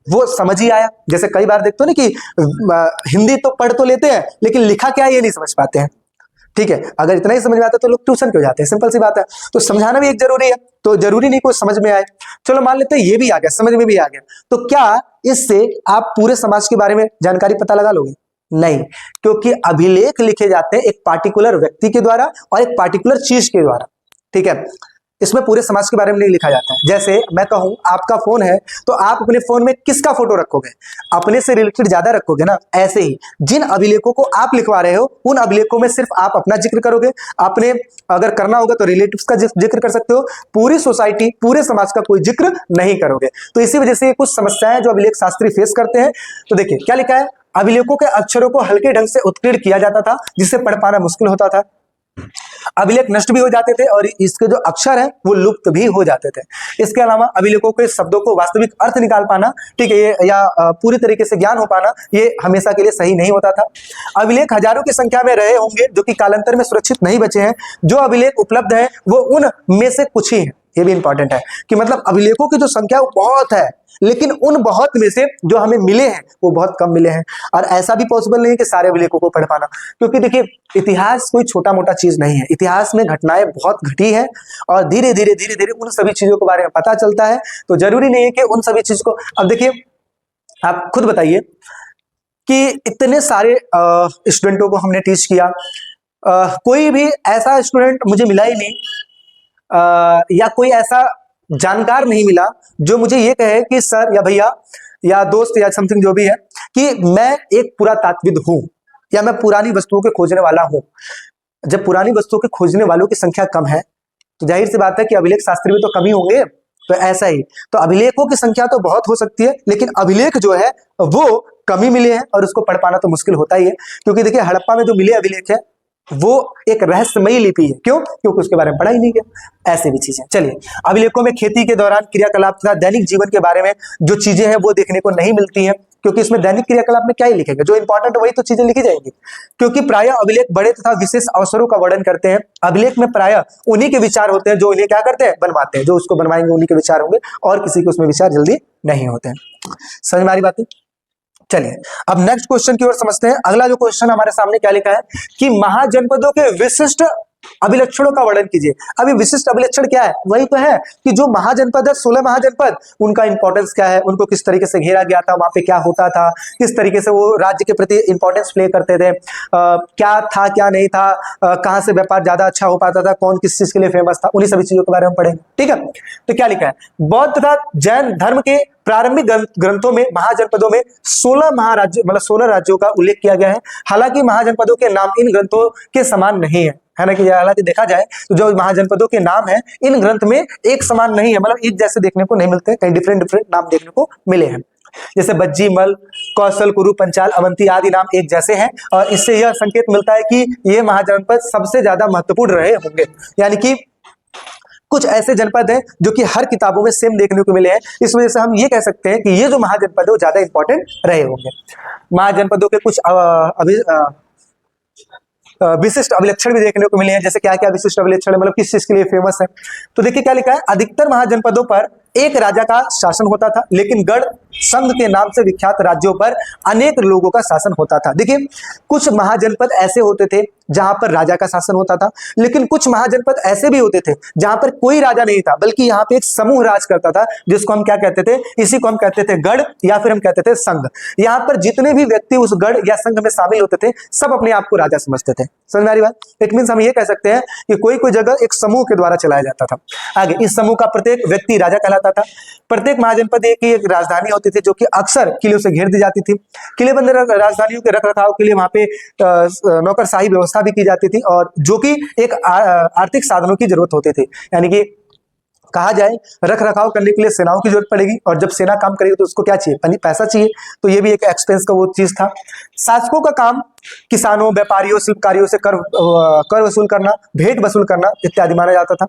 वो समझ ही आया। जैसे कई बार देखते हो ना कि हिंदी तो पढ़ तो लेते हैं लेकिन लिखा क्या है ये नहीं समझ पाते हैं। ठीक है, अगर इतना ही समझ में आता तो लोग ट्यूशन क्यों जाते हैं, सिंपल सी बात है। तो समझाना भी एक जरूरी है, तो जरूरी नहीं कोई समझ में आए। चलो मान लेते हैं ये भी आ गया, समझ में भी आ गया, तो क्या इससे आप पूरे समाज के बारे में जानकारी पता लगा लोगे? नहीं, क्योंकि अभिलेख लिखे जाते हैं एक पार्टिकुलर व्यक्ति के द्वारा और एक पार्टिकुलर चीज के द्वारा। ठीक है, इसमें पूरे समाज के बारे में नहीं लिखा जाता है। जैसे मैं कहूं आपका फोन है, तो आप अपने फोन में किसका फोटो रखोगे? अपने से रिलेटेड ज्यादा रखोगे ना। ऐसे ही जिन अभिलेखों को आप लिखवा रहे हो उन अभिलेखों में सिर्फ आप अपना जिक्र करोगे, अपने अगर करना होगा तो रिलेटिव्स का जिक्र कर सकते हो, पूरी सोसाइटी पूरे समाज का कोई जिक्र नहीं करोगे। तो इसी वजह से कुछ समस्याएं जो अभिलेख शास्त्री फेस करते हैं। तो देखिए क्या लिखा है, अभिलेखों के अक्षरों को हल्के ढंग से उत्कीर्ण किया जाता था जिससे पढ़ पाना मुश्किल होता था। अभिलेख नष्ट भी हो जाते थे और इसके जो अक्षर है वो लुप्त भी हो जाते थे। इसके अलावा अभिलेखों के शब्दों को वास्तविक अर्थ निकाल पाना, ठीक है, ये या पूरी तरीके से ज्ञान हो पाना, ये हमेशा के लिए सही नहीं होता था। अभिलेख हजारों की संख्या में रहे होंगे जो कि कालांतर में सुरक्षित नहीं बचे हैं। जो अभिलेख उपलब्ध है वो उन में से कुछ ही है। ये भी इंपॉर्टेंट है कि मतलब अभिलेखों की जो संख्या वो बहुत है, लेकिन उन बहुत में से जो हमें मिले हैं वो बहुत कम मिले हैं। और ऐसा भी पॉसिबल नहीं है कि सारे अभिलेखों को पढ़ पाना, क्योंकि देखिए इतिहास कोई छोटा मोटा चीज नहीं है। इतिहास में घटनाएं बहुत घटी है और धीरे धीरे उन सभी चीजों के बारे में पता चलता है। तो जरूरी नहीं है कि उन सभी चीज को, अब देखिए आप खुद बताइए कि इतने सारे स्टूडेंटों को हमने टीच किया, कोई भी ऐसा स्टूडेंट मुझे मिला ही नहीं, या कोई ऐसा जानकार नहीं मिला जो मुझे ये कहे कि सर या भैया या दोस्त या समथिंग जो भी है कि मैं एक पुरातात्विद हूं या मैं पुरानी वस्तुओं के खोजने वाला हूं। जब पुरानी वस्तुओं के खोजने वालों की संख्या कम है तो जाहिर सी बात है कि अभिलेख शास्त्री में तो कम ही होंगे। तो ऐसा ही तो अभिलेखों की संख्या तो बहुत हो सकती है, लेकिन अभिलेख जो है वो कम ही मिले हैं और उसको पढ़ पाना तो मुश्किल होता ही है। क्योंकि देखिए हड़प्पा में जो मिले अभिलेख है वो एक रहस्यमयी लिपि है। क्यों? क्योंकि उसके बारे में पढ़ा ही नहीं गया। ऐसे भी चीजें। चलिए, अभिलेखों में खेती के दौरान क्रियाकलाप तथा दैनिक जीवन के बारे में जो चीजें हैं वो देखने को नहीं मिलती हैं, क्योंकि इसमें दैनिक क्रियाकलाप में क्या ही लिखेंगे, जो इंपॉर्टेंट वही तो चीजें लिखी जाएंगी। क्योंकि प्राय अभिलेख बड़े तथा विशेष अवसरों का वर्णन करते हैं। अभिलेख में प्राय उन्हीं के विचार होते हैं जो इन्हें क्या करते हैं, बनवाते हैं। जो उसको बनवाएंगे उन्हीं के विचार होंगे और किसी को उसमें विचार जल्दी नहीं होते हैं। समझ में आ रही बात है? चलिए अब नेक्स्ट क्वेश्चन की ओर समझते हैं। अगला जो क्वेश्चन हमारे सामने क्या लिखा है कि महाजनपदों के विशिष्ट अभिलक्षणों का वर्णन कीजिए। अभी विशिष्ट अभिलक्षण क्या है? वही तो है कि जो महाजनपद है, 16 महाजनपद, उनका इंपॉर्टेंस क्या है, उनको किस तरीके से घेरा गया था, वहां पे क्या होता था, किस तरीके से वो राज्य के प्रति इंपॉर्टेंस प्ले करते थे, क्या था क्या नहीं था, कहां से व्यापार ज्यादा अच्छा हो पाता था, कौन किस चीज के लिए फेमस था, उन्हीं सभी चीजों के बारे में पढ़ेंगे। ठीक है, तो क्या लिखा है, बौद्ध तथा जैन धर्म के प्रारंभिक ग्रंथों में महाजनपदों में 16 महाराज्य मतलब 16 राज्यों का उल्लेख किया गया है। हालांकि महाजनपदों के नाम इन ग्रंथों के समान नहीं है ना, कि हालांकि देखा जाए तो जो महाजनपदों के नाम है इन ग्रंथ में एक समान नहीं है, मतलब एक जैसे देखने को नहीं मिलते, कहीं डिफरेंट डिफरेंट नाम देखने को मिले हैं। जैसे बज्जी, मल, कौशल, कुरु, पंचाल, अवंती आदि नाम एक जैसे हैं, और इससे यह संकेत मिलता है कि ये महाजनपद सबसे ज्यादा महत्वपूर्ण रहे होंगे। यानी कि कुछ ऐसे जनपद हैं जो कि हर किताबों में सेम देखने को मिले हैं, इस वजह से हम ये कह सकते हैं कि ये जो महाजनपद है वो ज्यादा इंपॉर्टेंट रहे होंगे। महाजनपदों के कुछ विशिष्ट अभिलक्षण भी देखने को मिले हैं। जैसे क्या क्या विशिष्ट अभिलक्षण मतलब किस चीज के लिए फेमस है, तो देखिए क्या लिखा है, अधिकतर महाजनपदों पर एक राजा का शासन होता था, लेकिन गढ़ संघ के नाम से विख्यात राज्यों पर अनेक लोगों का शासन होता था। देखिए कुछ महाजनपद ऐसे होते थे जहां पर राजा का शासन होता था, लेकिन कुछ महाजनपद ऐसे भी होते थे जहां पर कोई राजा नहीं था, बल्कि यहाँ पे एक समूह राज करता था, जिसको हम क्या कहते थे, इसी को हम कहते थे गढ़, या फिर हम कहते थे संघ। यहाँ पर जितने भी व्यक्ति उस गढ़ या संघ में शामिल होते थे, सब अपने आप को राजा समझते थे। समझ में आ रही बात? इट मीन्स हम ये कह सकते हैं कि कोई कोई जगह एक समूह के द्वारा चलाया जाता था। आगे, इस समूह का प्रत्येक व्यक्ति राजा कहलाता था। प्रत्येक महाजनपद एक राजधानी होती थी, जो कि अक्सर किलों से घेर दी जाती थी। किलेबंद राजधानियों के रख रखाव के लिए वहां पे नौकरशाही व्यवस्था भी की जाती थी, और जो कि एक आर्थिक साधनों की जरूरत होती थी। यानी कि कहा जाए रख रखाव करने के लिए सेनाओं की जरूरत पड़ेगी, और जब सेना काम करेगी तो उसको क्या चाहिए, पैसा चाहिए, तो ये भी एक एक्सपेंस का वो चीज था। शासकों का काम किसानों, व्यापारियों, शिल्पकारियों से कर वसूल करना, भेंट वसूल करना इत्यादि माना जाता था।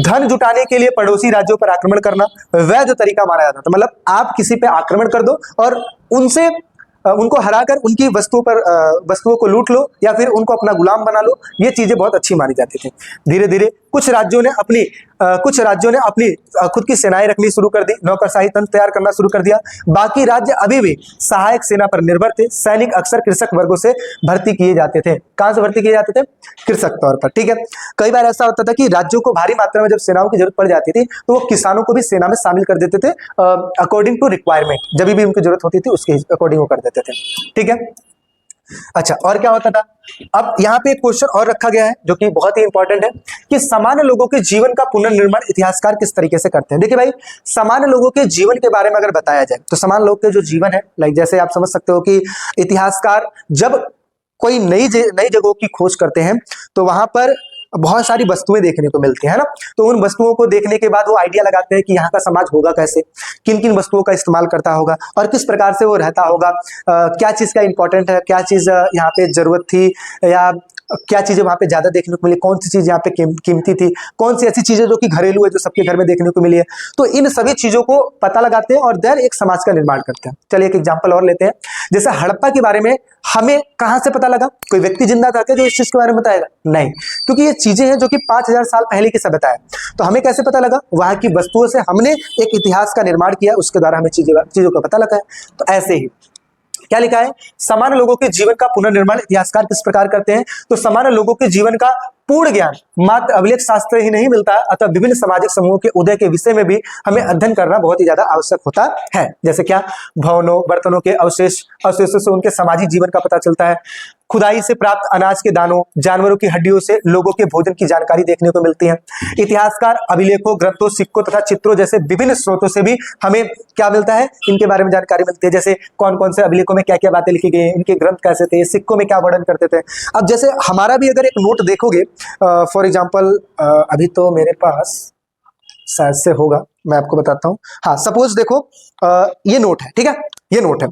धन जुटाने के लिए पड़ोसी राज्यों पर आक्रमण करना वैध तरीका माना जाता था। मतलब आप किसी पे आक्रमण कर दो और उनसे उनको हराकर उनकी वस्तुओं को लूट लो, या फिर उनको अपना गुलाम बना लो, ये चीजें बहुत अच्छी मानी जाती थी। धीरे धीरे कुछ राज्यों ने अपनी खुद की सेनाएं रखनी शुरू कर दी, नौकरशाही तंत्र तैयार करना शुरू कर दिया। बाकी राज्य अभी भी सहायक सेना पर निर्भर थे। सैनिक अक्सर कृषक वर्गों से भर्ती किए जाते थे। कहां से भर्ती किए जाते थे? कृषक तौर पर। ठीक है, कई बार ऐसा होता था कि राज्यों को भारी मात्रा में जब सेनाओं की जरूरत पड़ जाती थी, तो वो किसानों को भी सेना में शामिल कर देते थे, अकॉर्डिंग टू रिक्वायरमेंट। जब भी उनकी जरूरत होती थी उसके अकॉर्डिंग वो कर देते थे। ठीक है, अच्छा, और क्या होता था? अब यहाँ पे एक क्वेश्चन और रखा गया है जो कि बहुत ही इंपॉर्टेंट है कि सामान्य लोगों के जीवन का पुनर्निर्माण इतिहासकार किस तरीके से करते हैं। देखिए भाई, सामान्य लोगों के जीवन के बारे में अगर बताया जाए तो सामान्य लोग के जो जीवन है, लाइक जैसे आप समझ सकते हो कि इतिहासकार जब कोई नई जगहों की खोज करते हैं तो वहां पर बहुत सारी वस्तुएं देखने को मिलती है ना, तो उन वस्तुओं को देखने के बाद वो आइडिया लगाते हैं कि यहाँ का समाज होगा कैसे, किन किन वस्तुओं का इस्तेमाल करता होगा और किस प्रकार से वो रहता होगा, क्या चीज का इंपॉर्टेंट है, क्या चीज यहाँ पे जरूरत थी, या क्या चीजें वहां पे ज्यादा देखने को मिली, कौन सी चीज यहाँ पे कीमती थी, कौन सी ऐसी चीजें जो कि घरेलू है, जो सबके घर में देखने को मिली है। तो इन सभी चीजों को पता लगाते हैं और देन एक समाज का निर्माण करते हैं। चलिए एक एग्जांपल और लेते हैं। जैसे हड़प्पा के बारे में हमें कहां से पता लगा? कोई व्यक्ति जिंदा था क्या जो इस चीज के बारे में बताएगा? नहीं, क्योंकि ये चीजें हैं जो कि 5000 साल पहले की सभ्यता है। तो हमें कैसे पता लगा? वहां की वस्तुओं से हमने एक इतिहास का निर्माण किया, उसके द्वारा हमें चीजों का पता लगा है। तो ऐसे ही क्या लिखा है? सामान्य लोगों के जीवन का पुनर्निर्माण इतिहासकार किस प्रकार करते हैं? तो सामान्य लोगों के जीवन का पूर्ण ज्ञान मात्र अभिलेख शास्त्र ही नहीं मिलता, अतः विभिन्न सामाजिक समूहों के उदय के विषय में भी हमें अध्ययन करना बहुत ही ज्यादा आवश्यक होता है। जैसे क्या? भवनों, बर्तनों के अवशेषों से उनके सामाजिक जीवन का पता चलता है। खुदाई से प्राप्त अनाज के दानों, जानवरों की हड्डियों से लोगों के भोजन की जानकारी देखने को मिलती है। इतिहासकार अभिलेखों, ग्रंथों, सिक्कों तथा चित्रों जैसे विभिन्न स्रोतों से भी हमें क्या मिलता है? इनके बारे में जानकारी मिलती है। जैसे कौन कौन से अभिलेखों में क्या क्या बातें लिखी गई, इनके ग्रंथ कैसे थे, सिक्कों में क्या वर्णन करते थे। अब जैसे हमारा भी अगर एक नोट देखोगे, फॉर एग्जाम्पल अभी तो मेरे पास शायद से होगा, मैं आपको बताता हूँ। हाँ, सपोज देखो ये नोट है, ठीक है, ये नोट है।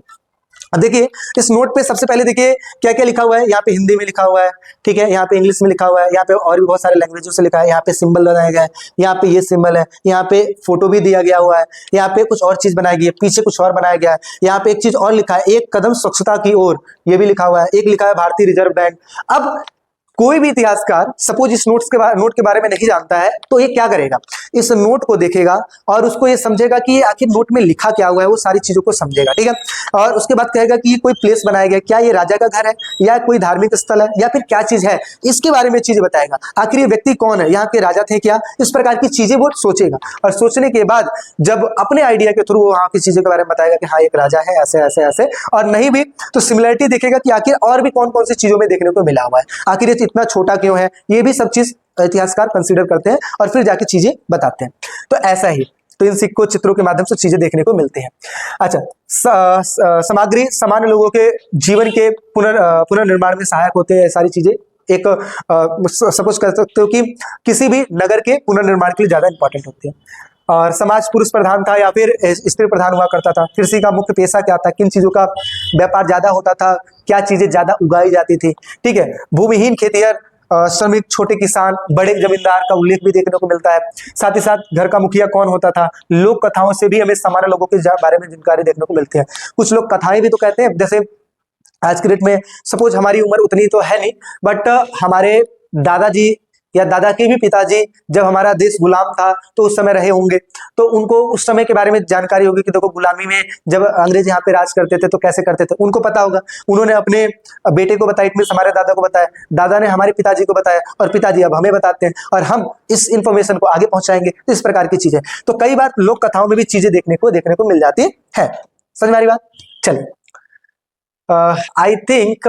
अब देखिए इस नोट पे सबसे पहले देखिए क्या क्या लिखा हुआ है। यहाँ पे हिंदी में लिखा हुआ है, ठीक है, यहाँ पे इंग्लिश में लिखा हुआ है, यहाँ पे और भी बहुत सारे लैंग्वेजों से लिखा है, यहाँ पे सिंबल बनाया गया है, यहाँ पे ये सिंबल है, यहाँ पे फोटो भी दिया गया हुआ है, यहाँ पे कुछ और चीज बनाई गई है, पीछे कुछ और बनाया गया है, यहाँ पे एक चीज और लिखा है, एक कदम स्वच्छता की ओर, ये भी लिखा हुआ है, एक लिखा है भारतीय रिजर्व बैंक। अब कोई भी इतिहासकार सपोज इस नोट के बारे में नहीं जानता है तो ये क्या करेगा, इस नोट को देखेगा और उसको ये समझेगा कि ये आखिर नोट में लिखा क्या हुआ है, वो सारी चीजों को समझेगा, ठीक है। और उसके बाद कहेगा कि ये कोई प्लेस बनाया गया, क्या ये राजा का घर है या कोई धार्मिक स्थल है या फिर क्या चीज है, इसके बारे में चीजें बताएगा। आखिर ये व्यक्ति कौन है, यहाँ के राजा थे क्या, इस प्रकार की चीजें वो सोचेगा। और सोचने के बाद जब अपने आइडिया के थ्रू वहां की चीजों के बारे में बताएगा कि हाँ एक राजा है ऐसे ऐसे ऐसे, और नहीं भी तो सिमिलरिटी देखेगा कि आखिर और भी कौन कौन सी चीजों में देखने को मिला हुआ है, आखिर ये इतना छोटा क्यों है, ये भी सब चीज इतिहासकार कंसीडर करते हैं और फिर जाके चीजें बताते हैं। तो ऐसा ही तो इन सिक्कों चित्रों के माध्यम से चीजें देखने को मिलती हैं। अच्छा, सामग्री सामान्य लोगों के जीवन के पुनर्निर्माण में सहायक होते हैं, सारी चीजें एक सपोज कर सकते हो कि किसी भी नगर के पुनर्निर्माण के लिए ज्यादा इंपॉर्टेंट होती है। और समाज पुरुष प्रधान था या फिर स्त्री प्रधान हुआ करता था, कृषि का मुख्य पेशा क्या था, किन चीजों का व्यापार ज्यादा होता था, क्या चीजें ज्यादा उगाई जाती थी, ठीक है। भूमिहीन खेतिहर, श्रमिक, छोटे किसान, बड़े जमींदार का उल्लेख भी देखने को मिलता है। साथ ही साथ घर का मुखिया कौन होता था, लोक कथाओं से भी हमें सामान्य लोगों के बारे में जानकारी देखने को मिलती है। कुछ लोग कथाएं भी तो कहते हैं, जैसे आज की डेट में सपोज हमारी उम्र उतनी तो है नहीं, बट हमारे दादाजी या दादा के भी पिताजी जब हमारा देश गुलाम था तो उस समय रहे होंगे, तो उनको उस समय के बारे में जानकारी होगी कि देखो गुलामी में जब अंग्रेज यहाँ पे राज करते थे तो कैसे करते थे, उनको पता होगा। उन्होंने अपने बेटे को बताया, इट मींस हमारे दादा को बताया, दादा ने हमारे पिताजी को बताया और पिताजी अब हमें बताते हैं और हम इस इंफॉर्मेशन को आगे पहुंचाएंगे। इस प्रकार की चीजें तो कई बार लोक कथाओं में भी चीजें देखने को मिल जाती है। समझ में आ रही बात? चलिए, आई थिंक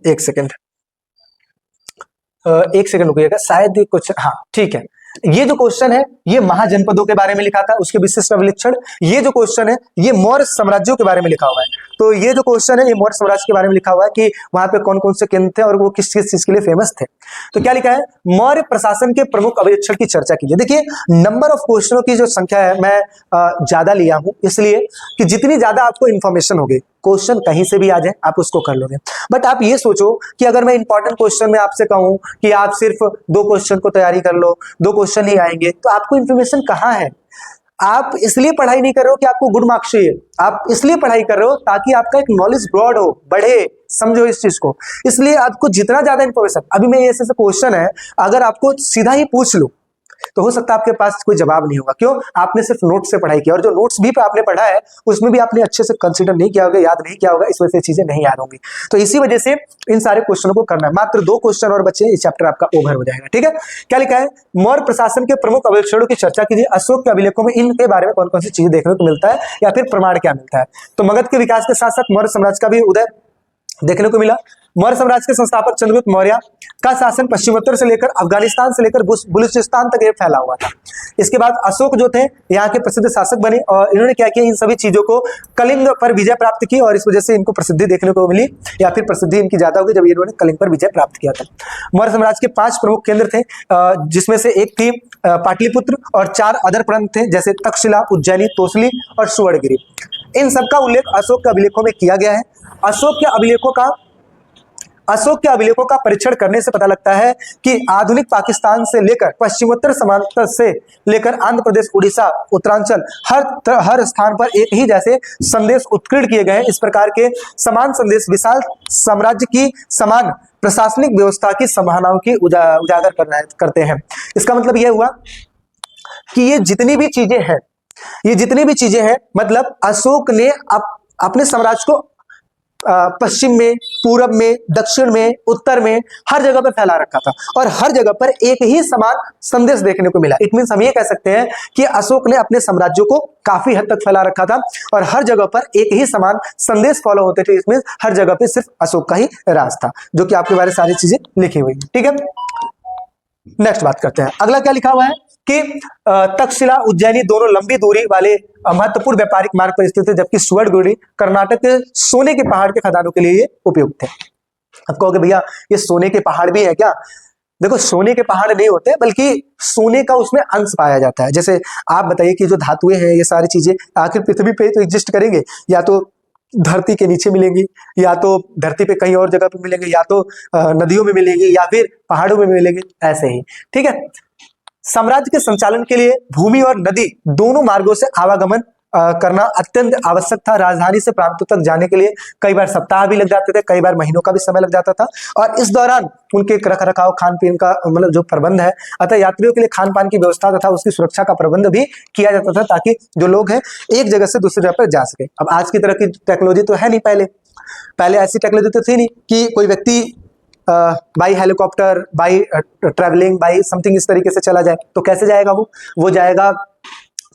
एक सेकेंड रुकिएगा, शायद ये कुछ, हाँ ठीक है। ये जो क्वेश्चन है ये महाजनपदों के बारे में लिखा था, उसके विशिष्ट अभिलक्षण। ये जो क्वेश्चन है ये मौर्य साम्राज्यों के बारे में लिखा हुआ है। तो ये जो क्वेश्चन है ये मौर्य साम्राज्य के बारे में लिखा हुआ है कि वहां पे कौन कौन से केंद्र थे और वो किस किस चीज के लिए फेमस थे। तो क्या लिखा है, मौर्य प्रशासन के प्रमुख अभिलक्षण की चर्चा कीजिए। देखिए नंबर ऑफ क्वेश्चनों की जो संख्या है मैं ज्यादा लिया हूं, इसलिए कि जितनी ज्यादा आपको इंफॉर्मेशन होगी, क्वेश्चन कहीं से भी आ जाए आप उसको कर लोगे। बट आप ये सोचो कि अगर मैं इंपॉर्टेंट क्वेश्चन में आपसे कहूं कि आप सिर्फ 2 क्वेश्चन को तैयारी कर लो, 2 क्वेश्चन ही आएंगे, तो आपको इंफॉर्मेशन कहाँ है। आप इसलिए पढ़ाई नहीं कर रहे हो कि आपको गुड मार्क्स चाहिए, आप इसलिए पढ़ाई कर रहे हो ताकि आपका एक नॉलेज ब्रॉड हो, बढ़े, समझो इस चीज को। इसलिए आपको जितना ज्यादा इंफॉर्मेशन, अभी मैं ऐसे क्वेश्चन है अगर आपको सीधा ही पूछ लूं तो हो सकता है आपके पास कोई जवाब नहीं होगा। क्यों? आपने सिर्फ नोट्स से पढ़ाई की और जो नोट्स भी आपने पढ़ा है उसमें भी आपने अच्छे से कंसीडर नहीं किया होगा, याद नहीं किया होगा, इस वजह से चीजें नहीं याद होंगी। तो इसी वजह से इन सारे क्वेश्चनों को करना है। मात्र 2 क्वेश्चन और बच्चे, इस चैप्टर आपका ओवर हो जाएगा। ठीक है, क्या लिखा है, मौर्य प्रशासन के प्रमुख अभिलक्षणों की चर्चा कीजिए। अशोक के अभिलेखों में इनके बारे में कौन कौन सी चीजें देखने को मिलता है या फिर प्रमाण क्या मिलता है। तो मगध के विकास के साथ साथ मौर्य साम्राज्य का भी उदय देखने को मिला। मौर्य साम्राज्य के संस्थापक चंद्रगुप्त मौर्य का शासन पश्चिमोत्तर से लेकर अफगानिस्तान से लेकर बलूचिस्तान तक ये फैला हुआ था। इसके बाद अशोक जो थे यहाँ के प्रसिद्ध शासक बने और इन्होंने क्या किया, इन सभी चीजों को कलिंग पर विजय प्राप्त की और इस वजह से इनको प्रसिद्धि देखने को मिली, या फिर प्रसिद्धि इनकी ज्यादा होगी जब इन्होंने कलिंग पर विजय प्राप्त किया था। मौर्य साम्राज्य के 5 प्रमुख केंद्र थे, जिसमें से एक थी पाटलिपुत्र और 4 अदर प्रांत थे जैसे तक्षशिला, उज्जैनी, तोसली और सुवर्णगिरी। इन सबका उल्लेख अशोक के अभिलेखों में किया गया है। अशोक के अभिलेखों का परीक्षण करने से पता लगता है कि आधुनिक पाकिस्तान से लेकर पश्चिमोत्तर समांतर से लेकर आंध्र प्रदेश, उड़ीसा, उत्तरांचल हर स्थान पर एक ही जैसे संदेश उत्कीर्ण किए गए हैं। इस प्रकार के समान संदेश विशाल साम्राज्य की समान प्रशासनिक व्यवस्था की संभावनाओं की उजागर करते हैं। इसका मतलब यह हुआ कि ये जितनी भी चीजें हैं मतलब अशोक ने अपने साम्राज्य को पश्चिम में, पूरब में, दक्षिण में, उत्तर में हर जगह पर फैला रखा था और हर जगह पर एक ही समान संदेश देखने को मिला। इट मींस हम ये कह सकते हैं कि अशोक ने अपने साम्राज्य को काफी हद तक फैला रखा था और हर जगह पर एक ही समान संदेश फॉलो होते थे। इसमें हर जगह पे सिर्फ अशोक का ही राज था, जो कि आपके बारे में सारी चीजें लिखी हुई है। ठीक है, नेक्स्ट बात करते हैं। अगला क्या लिखा हुआ है कि तक्षशिला, उज्जैनी दोनों लंबी दूरी वाले महत्वपूर्ण व्यापारिक मार्ग पर स्थित थे, जबकि सुवर्णगिरी कर्नाटक के सोने के पहाड़ के खदानों के लिए ये उपयुक्त थे। अब कहोगे भैया ये सोने के पहाड़ भी है क्या? देखो सोने के पहाड़ नहीं होते बल्कि सोने का उसमें अंश पाया जाता है। जैसे आप बताइए कि जो धातुएं हैं ये सारी चीजें आखिर पृथ्वी पे तो एग्जिस्ट करेंगे, या तो धरती के नीचे मिलेंगी, या तो धरती पे कहीं और जगह पे मिलेंगे, या तो नदियों में मिलेंगी, या फिर पहाड़ों में मिलेंगे, ऐसे ही। ठीक है, साम्राज्य के संचालन के लिए भूमि और नदी दोनों मार्गों से आवागमन करना अत्यंत आवश्यक था। राजधानी से प्रांतों तक जाने के लिए कई बार सप्ताह भी लग जाते थे, कई बार महीनों का भी समय लग जाता था, और इस दौरान उनके रख रखाव, खान पीन का मतलब जो प्रबंध है, अतः यात्रियों के लिए खान पान की व्यवस्था तथा उसकी सुरक्षा का प्रबंध भी किया जाता था, ताकि जो लोग हैं एक जगह से दूसरी जगह पर जा सके। अब आज की तरह की टेक्नोलॉजी तो है नहीं, पहले ऐसी टेक्नोलॉजी तो थी नहीं कि कोई व्यक्ति by helicopter, by travelling, by something इस तरीके से चला जाए। तो कैसे जाएगा वो जाएगा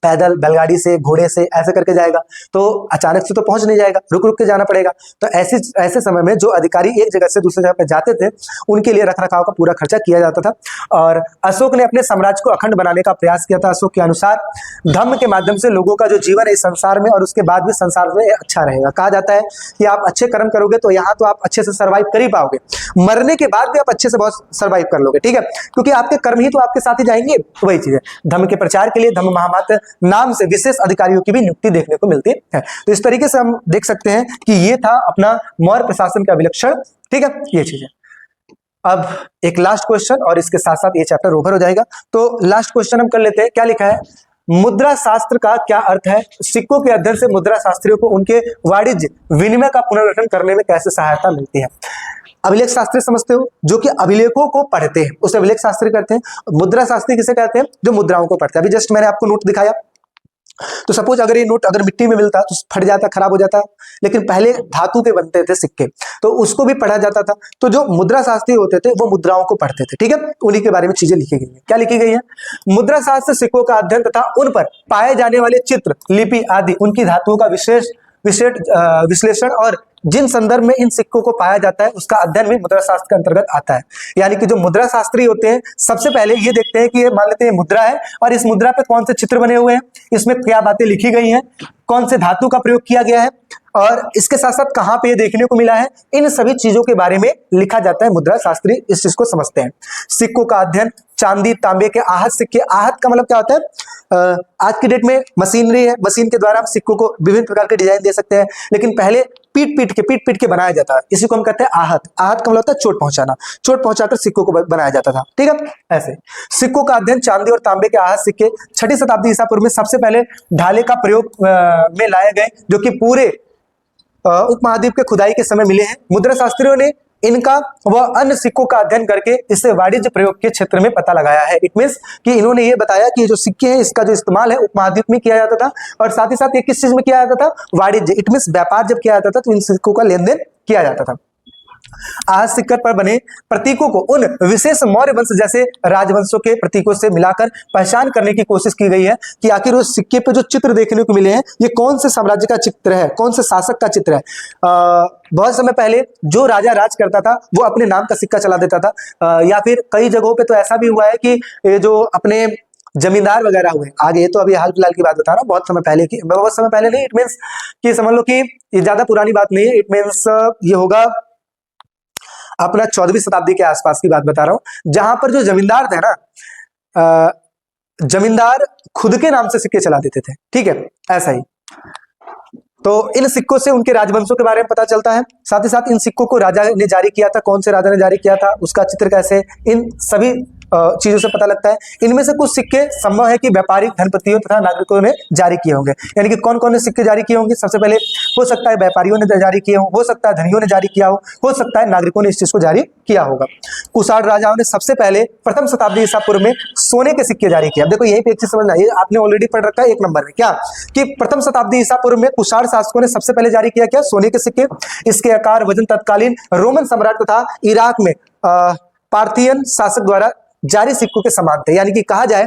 पैदल, बैलगाड़ी से, घोड़े से, ऐसे करके जाएगा। तो अचानक से तो पहुंच नहीं जाएगा, रुक रुक के जाना पड़ेगा। तो ऐसे समय में जो अधिकारी एक जगह से दूसरी जगह पे जाते थे, उनके लिए रखरखाव का पूरा खर्चा किया जाता था। और अशोक ने अपने साम्राज्य को अखंड बनाने का प्रयास किया था। अशोक के अनुसार धर्म के माध्यम से लोगों का जो जीवन है इस संसार में और उसके बाद भी संसार में अच्छा रहेगा। कहा जाता है कि आप अच्छे कर्म करोगे तो यहाँ तो आप अच्छे से सर्वाइव कर ही पाओगे, मरने के बाद भी आप अच्छे से बहुत सर्वाइव कर लोगे, ठीक है, क्योंकि आपके कर्म ही तो आपके साथ ही जाएंगे। तो वही चीज है, धर्म के प्रचार के लिए धर्म महामात्र नाम से विशेष अधिकारियों की भी नियुक्ति देखने को मिलती है। तो इस तरीके से हम देख सकते हैं कि ये था अपना मौर्य प्रशासन का विलक्षण, ठीक है, ये चीज है। अब एक लास्ट क्वेश्चन और इसके साथ साथ ये चैप्टर ओवर हो जाएगा। तो लास्ट क्वेश्चन हम कर लेते हैं। क्या लिखा है? मुद्रा शास्त्र का क्या अर्थ है? सिक्कों के अध्ययन से मुद्रा शास्त्रियों को उनके वाणिज्य विनिमय का पुनर्गठन करने में कैसे सहायता मिलती है? अभिलेख शास्त्री समझते हो, जो कि अभिलेखों को पढ़ते हैं उसे अभिलेख शास्त्री करते हैं। मुद्रा शास्त्री किसे कहते हैं? जो मुद्राओं को पढ़ते हैं। अभी जस्ट मैंने आपको नोट दिखाया, तो सपोज अगर ये नोट अगर मिट्टी में मिलता तो फट जाता, खराब हो जाता, लेकिन पहले धातु के बनते थे सिक्के, तो उसको भी पढ़ा जाता था। तो जो मुद्रा शास्त्री होते थे वो मुद्राओं को पढ़ते थे, ठीक है, उन्हीं के बारे में चीजें लिखी गई है। क्या लिखी गई है? मुद्रा शास्त्र सिक्कों का अध्ययन तथा उन पर पाए जाने वाले चित्र, लिपि आदि उनकी धातुओं का विश्लेषण और जिन संदर्भ में इन सिक्कों को पाया जाता है उसका अध्ययन भी मुद्रा शास्त्र के अंतर्गत आता है। यानी कि जो मुद्रा शास्त्री होते हैं सबसे पहले ये देखते हैं कि ये मान लेते हैं मुद्रा है और इस मुद्रा पे कौन से चित्र बने हुए हैं, इसमें क्या बातें लिखी गई हैं, कौन से धातु का प्रयोग किया गया है और इसके साथ साथ कहाँ पे ये देखने को मिला है, इन सभी चीजों के बारे में लिखा जाता है। मुद्रा शास्त्री इस चीज को समझते हैं। सिक्कों का अध्ययन, चांदी तांबे के आहत सिक्के, आहत का मतलब क्या होता है? आज की डेट में मशीनरी है, मशीन के द्वारा हम सिक्कों को विभिन्न प्रकार के डिजाइन दे सकते हैं, लेकिन पहले पीट पीट के बनाया जाता है, इसी को हम कहते हैं आहत। आहत का मतलब होता है चोट पहुंचाना, चोट पहुंचाकर सिक्कों को बनाया जाता था, ठीक है। ऐसे सिक्कों का अध्ययन, चांदी और तांबे के आहत सिक्के 6वीं शताब्दी ईसा पूर्व में सबसे पहले ढाले का प्रयोग में लाए गए, जो कि पूरे उपमहाद्वीप के खुदाई के समय मिले हैं। मुद्रा शास्त्रियों ने इनका व अन्य सिक्कों का अध्ययन करके इसे वाणिज्य प्रयोग के क्षेत्र में पता लगाया है। इट मींस कि इन्होंने ये बताया कि जो सिक्के हैं इसका जो इस्तेमाल है उपमहाद्वीप में किया जाता था और साथ ही साथ ये किस चीज में किया जाता था? वाणिज्य। इट मींस व्यापार जब किया जाता था तो इन सिक्कों का लेन देन किया जाता था। आज सिक्के पर बने प्रतीकों को उन विशेष मौर्य वंश जैसे राजवंशों के प्रतीकों से मिलाकर पहचान करने की कोशिश की गई है कि आखिर उस सिक्के पे जो चित्र देखने को मिले हैं ये कौन से साम्राज्य का चित्र है, कौन से शासक का चित्र है। बहुत समय पहले जो राजा राज करता था वो अपने नाम का सिक्का चला देता था, या फिर कई जगहों पे तो ऐसा भी हुआ है कि ये जो अपने जमींदार वगैरह हुए, आगे ये तो अभी हाल फिलहाल की बात बता रहा हूँ, बहुत समय पहले की, बहुत समय पहले नहीं, इट मीन्स कि समझ लो कि ये ज्यादा पुरानी बात नहीं है। इट मीन्स ये होगा अपना 14वीं शताब्दी के आसपास की बात बता रहा हूं, जहां पर जो जमींदार थे ना, जमींदार खुद के नाम से सिक्के चला देते थे, ठीक है, ऐसा ही। तो इन सिक्कों से उनके राजवंशों के बारे में पता चलता है। साथ ही साथ इन सिक्कों को राजा ने जारी किया था, कौन से राजा ने जारी किया था, उसका चित्र कैसे, इन सभी चीजों से पता लगता है। इनमें से कुछ सिक्के संभव है कि व्यापारिक धनपतियों तथा नागरिकों ने जारी किए होंगे। यानी कि कौन कौन ने सिक्के जारी किए होंगे? सबसे पहले हो सकता है व्यापारियों ने जारी किए हो सकता है धनियों ने जारी किया हो सकता है नागरिकों ने इस चीज को जारी किया होगा। कुषाण राजाओं ने सबसे पहले प्रथम शताब्दी ईसा पूर्व में सोने के सिक्के जारी किए। अब देखो यही पे एक चीज समझना, ये आपने ऑलरेडी पढ़ रखा है 1 नंबर में, क्या कि प्रथम शताब्दी ईसा पूर्व में कुषाण शासकों ने सबसे पहले जारी किया क्या? सोने के सिक्के। इसके आकार वजन तत्कालीन रोमन सम्राट तथा इराक में पार्थियन शासक द्वारा जारी सिक्कों के समान थे। यानी कि कहा जाए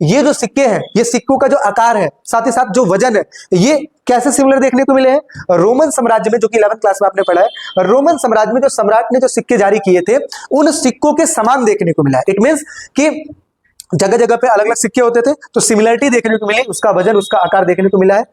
ये जो सिक्के हैं, ये सिक्कों का जो आकार है साथ ही साथ जो वजन है, ये कैसे सिमिलर देखने को मिले हैं? रोमन साम्राज्य में, जो कि 11th क्लास में आपने पढ़ा है, रोमन साम्राज्य में जो सम्राट ने जो सिक्के जारी किए थे उन सिक्कों के समान देखने को मिला है। इट मींस कि जगह जगह पे अलग अलग सिक्के होते थे तो सिमिलरिटी देखने को मिली, उसका वजन उसका आकार देखने को मिला है।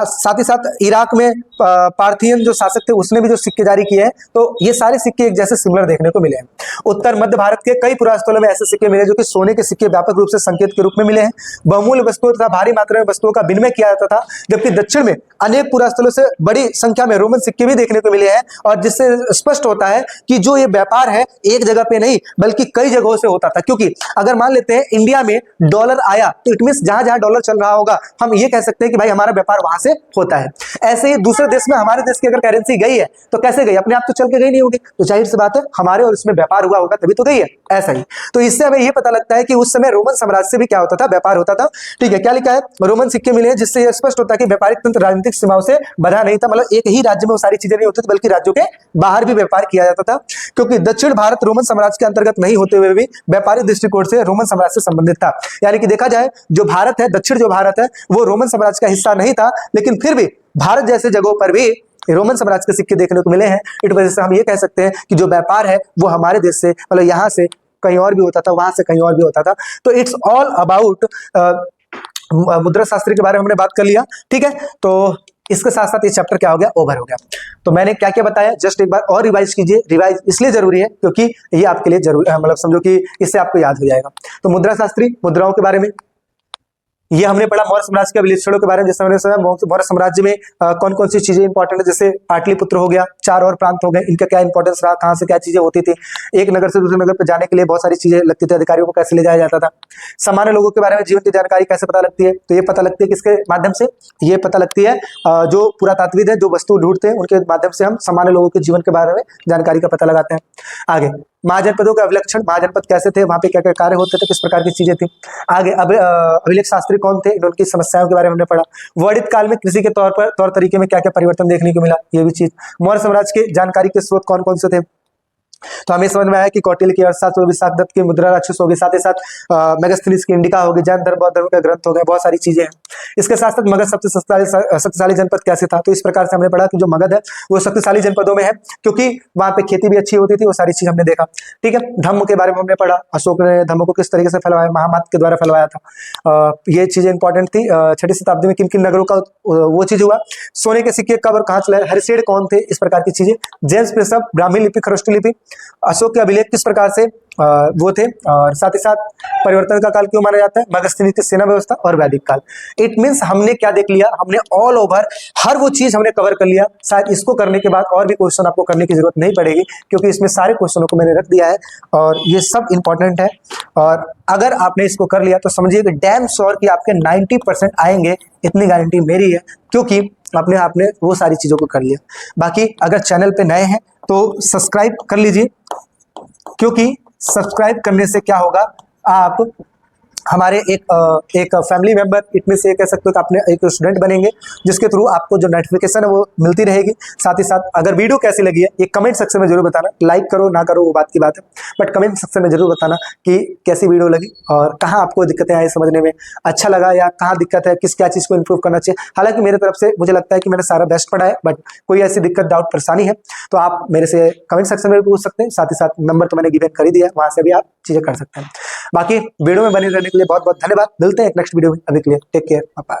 साथ ही साथ इराक में पार्थियन जो शासक थे उसने भी जो सिक्के जारी किए हैं, तो ये सारे सिक्के एक जैसे सिमिलर देखने को मिले हैं। उत्तर मध्य भारत के कई पुरास्थलों में ऐसे सिक्के मिले जो कि सोने के सिक्के व्यापक रूप से संकेत के रूप में मिले हैं। बहुमूल्य वस्तुओं तथा भारी मात्रा में वस्तुओं का विनिमय किया जाता था, जबकि दक्षिण में अनेक पुरास्थलों से बड़ी संख्या में रोमन सिक्के भी देखने को मिले हैं, और जिससे स्पष्ट होता है कि जो ये व्यापार है एक जगह पे नहीं बल्कि कई जगहों से होता था। क्योंकि अगर मान लेते हैं इंडिया में डॉलर आया तो इट मीन जहां जहां डॉलर चल रहा होगा हम ये कह सकते हैं कि भाई हमारा व्यापार वहां से होता है। ऐसे ही दूसरे देश में हमारे देश की अगर करेंसी गई है तो कैसे गई, अपने आप तो चल के गई नहीं होगी, तो जाहिर सी बात है हमारे और इसमें व्यापार हुआ होगा तभी तो गई है। ऐसा ही तो इससे हमें ये पता लगता है कि उस समय रोमन साम्राज्य से भी क्या होता था, व्यापार होता था। ठीक है, क्या लिखा है, रोमन सिक्के मिले हैं जिससे यह स्पष्ट होता है कि व्यापारिक तंत्र राजनीतिक सीमाओं से बंधा नहीं था। मतलब एक ही राज्य में वो सारी चीजें नहीं होती थी बल्कि राज्यों के बाहर भी व्यापार किया जाता था, क्योंकि दक्षिण भारत रोमन साम्राज्य के अंतर्गत नहीं होते हुए भी व्यापारिक दृष्टिकोण से रोमन साम्राज्य से संबंधित था। यानी कि देखा जाए जो भारत है, दक्षिण जो भारत है वो रोमन साम्राज्य का हिस्सा नहीं था, लेकिन फिर भी भारत जैसे जगहों पर भी रोमन साम्राज्य के सिक्के देखने को मिले हैं। इस वजह से हम ये कह सकते हैं कि जो व्यापार है वो हमारे देश से मतलब यहाँ से कहीं और भी होता था, वहां से कहीं और भी होता था। तो इट्स ऑल अबाउट मुद्रा शास्त्र के बारे में हमने बात कर लिया। ठीक है, तो इसके साथ साथ ये चैप्टर क्या हो गया, ओवर हो गया। तो मैंने क्या क्या बताया जस्ट एक बार और रिवाइज कीजिए। रिवाइज इसलिए जरूरी है क्योंकि ये आपके लिए जरूरी मतलब समझो कि इससे आपको याद हो जाएगा। तो मुद्रा शास्त्री मुद्राओं के बारे में ये हमने पढ़ा, मौर्य साम्राज्य के विलक्षणों के बारे में, जैसे हमने मौर्य साम्राज्य में कौन कौन सी चीजें इंपॉर्टेंट है, जैसे पाटलिपुत्र हो गया, 4 और प्रांत हो गए, इनका क्या इंपॉर्टेंस रहा, कहां से क्या चीजें होती थी, एक नगर से दूसरे नगर पर जाने के लिए बहुत सारी चीजें लगती थी, अधिकारियों को कैसे ले जाया जाता था, सामान्य लोगों के बारे में जीवन की जानकारी कैसे पता लगती है, तो ये पता लगती है किसके माध्यम से, ये पता लगती है जो पुरातात्विद है, जो वस्तु ढूंढते हैं उनके माध्यम से हम सामान्य लोगों के जीवन के बारे में जानकारी का पता लगाते हैं। आगे महाजनपदों का अभिलक्षण, महाजनपद कैसे थे, वहां पे क्या क्या कार्य होते थे, किस प्रकार की चीजें थी। आगे अभिलेख शास्त्री कौन थे, इनकी समस्याओं के बारे में हमने पढ़ा। वर्णित काल में कृषि के तौर तरीके में क्या क्या परिवर्तन देखने को मिला, ये भी चीज। मौर्य साम्राज्य के जानकारी के स्रोत कौन कौन से थे, तो हमें समझ में आया कि कौटिल्य की अर्थशास्त्र, विशाखदत्त की मुद्रा राक्षस होगी, साथ ही साथ मेगास्थनीज की इंडिका होगी, जैन धर्म बौद्ध धर्म का ग्रंथ हो गया, बहुत सारी चीजें हैं। इसके साथ साथ मगध सबसे शक्तिशाली जनपद कैसे था, तो इस प्रकार से हमने पढ़ा कि जो मगध है वो शक्तिशाली जनपदों में है क्योंकि वहां पे खेती भी अच्छी होती थी, वो सारी चीज हमने देखा। ठीक है, धम्म के बारे में हमने पढ़ा, अशोक ने धम्म को किस तरीके से फैलवाया, महामात के द्वारा फैलवाया था, ये चीजें इंपॉर्टेंट थी। 6वीं शताब्दी में किन किन नगरों का वो चीज हुआ, सोने के सिक्के कब और कहाँ चलाए, हरिसेठ कौन थे, इस प्रकार की चीजें। जेम्स प्रिंसप, ब्राह्मी लिपि, खरोष्ट लिपि, अशोक के अभिलेख किस प्रकार से वो थे, और साथ ही साथ परिवर्तन का काल क्यों माना जाता है, मगधस्थनी की सेना व्यवस्था और वैदिक काल। इट मींस हमने क्या देख लिया, हमने ऑल ओवर हर वो चीज हमने कवर कर लिया। शायद इसको करने के बाद और भी क्वेश्चन आपको करने की जरूरत नहीं पड़ेगी क्योंकि इसमें सारे क्वेश्चनों को मैंने रख दिया है और ये सब इंपॉर्टेंट है। और अगर आपने इसको कर लिया तो समझिए कि डैम श्योर कि आपके 90% आएंगे, इतनी गारंटी मेरी है क्योंकि आपने वो सारी चीजों को कर लिया। बाकी अगर चैनल पे नए हैं तो सब्सक्राइब कर लीजिए क्योंकि सब्सक्राइब करने से क्या होगा, आप हमारे एक फैमिली मेंबर, इतने से कह सकते हो कि अपने एक स्टूडेंट बनेंगे जिसके थ्रू आपको जो नोटिफिकेशन है वो मिलती रहेगी। साथ ही साथ अगर वीडियो कैसी लगी है ये कमेंट सेक्शन में जरूर बताना, लाइक करो ना करो वो बात की बात है, बट कमेंट सेक्शन में जरूर बताना कि कैसी वीडियो लगी और कहाँ आपको दिक्कतें आई समझने में, अच्छा लगा या कहाँ दिक्कत है, किस क्या चीज़ को इंप्रूव करना चाहिए। हालांकि मेरे तरफ से मुझे लगता है कि मैंने सारा बेस्ट पढ़ा है, बट कोई ऐसी दिक्कत डाउट परेशानी है तो आप मेरे से कमेंट सेक्शन में भी पूछ सकते हैं। साथ ही साथ नंबर तो मैंने गिवन कर ही दिया है, वहाँ से भी आप चीज़ें कर सकते हैं। बाकी वीडियो में बने रहने के लिए बहुत बहुत धन्यवाद। मिलते हैं एक नेक्स्ट वीडियो में, अभी के लिए टेक केयर, बाय।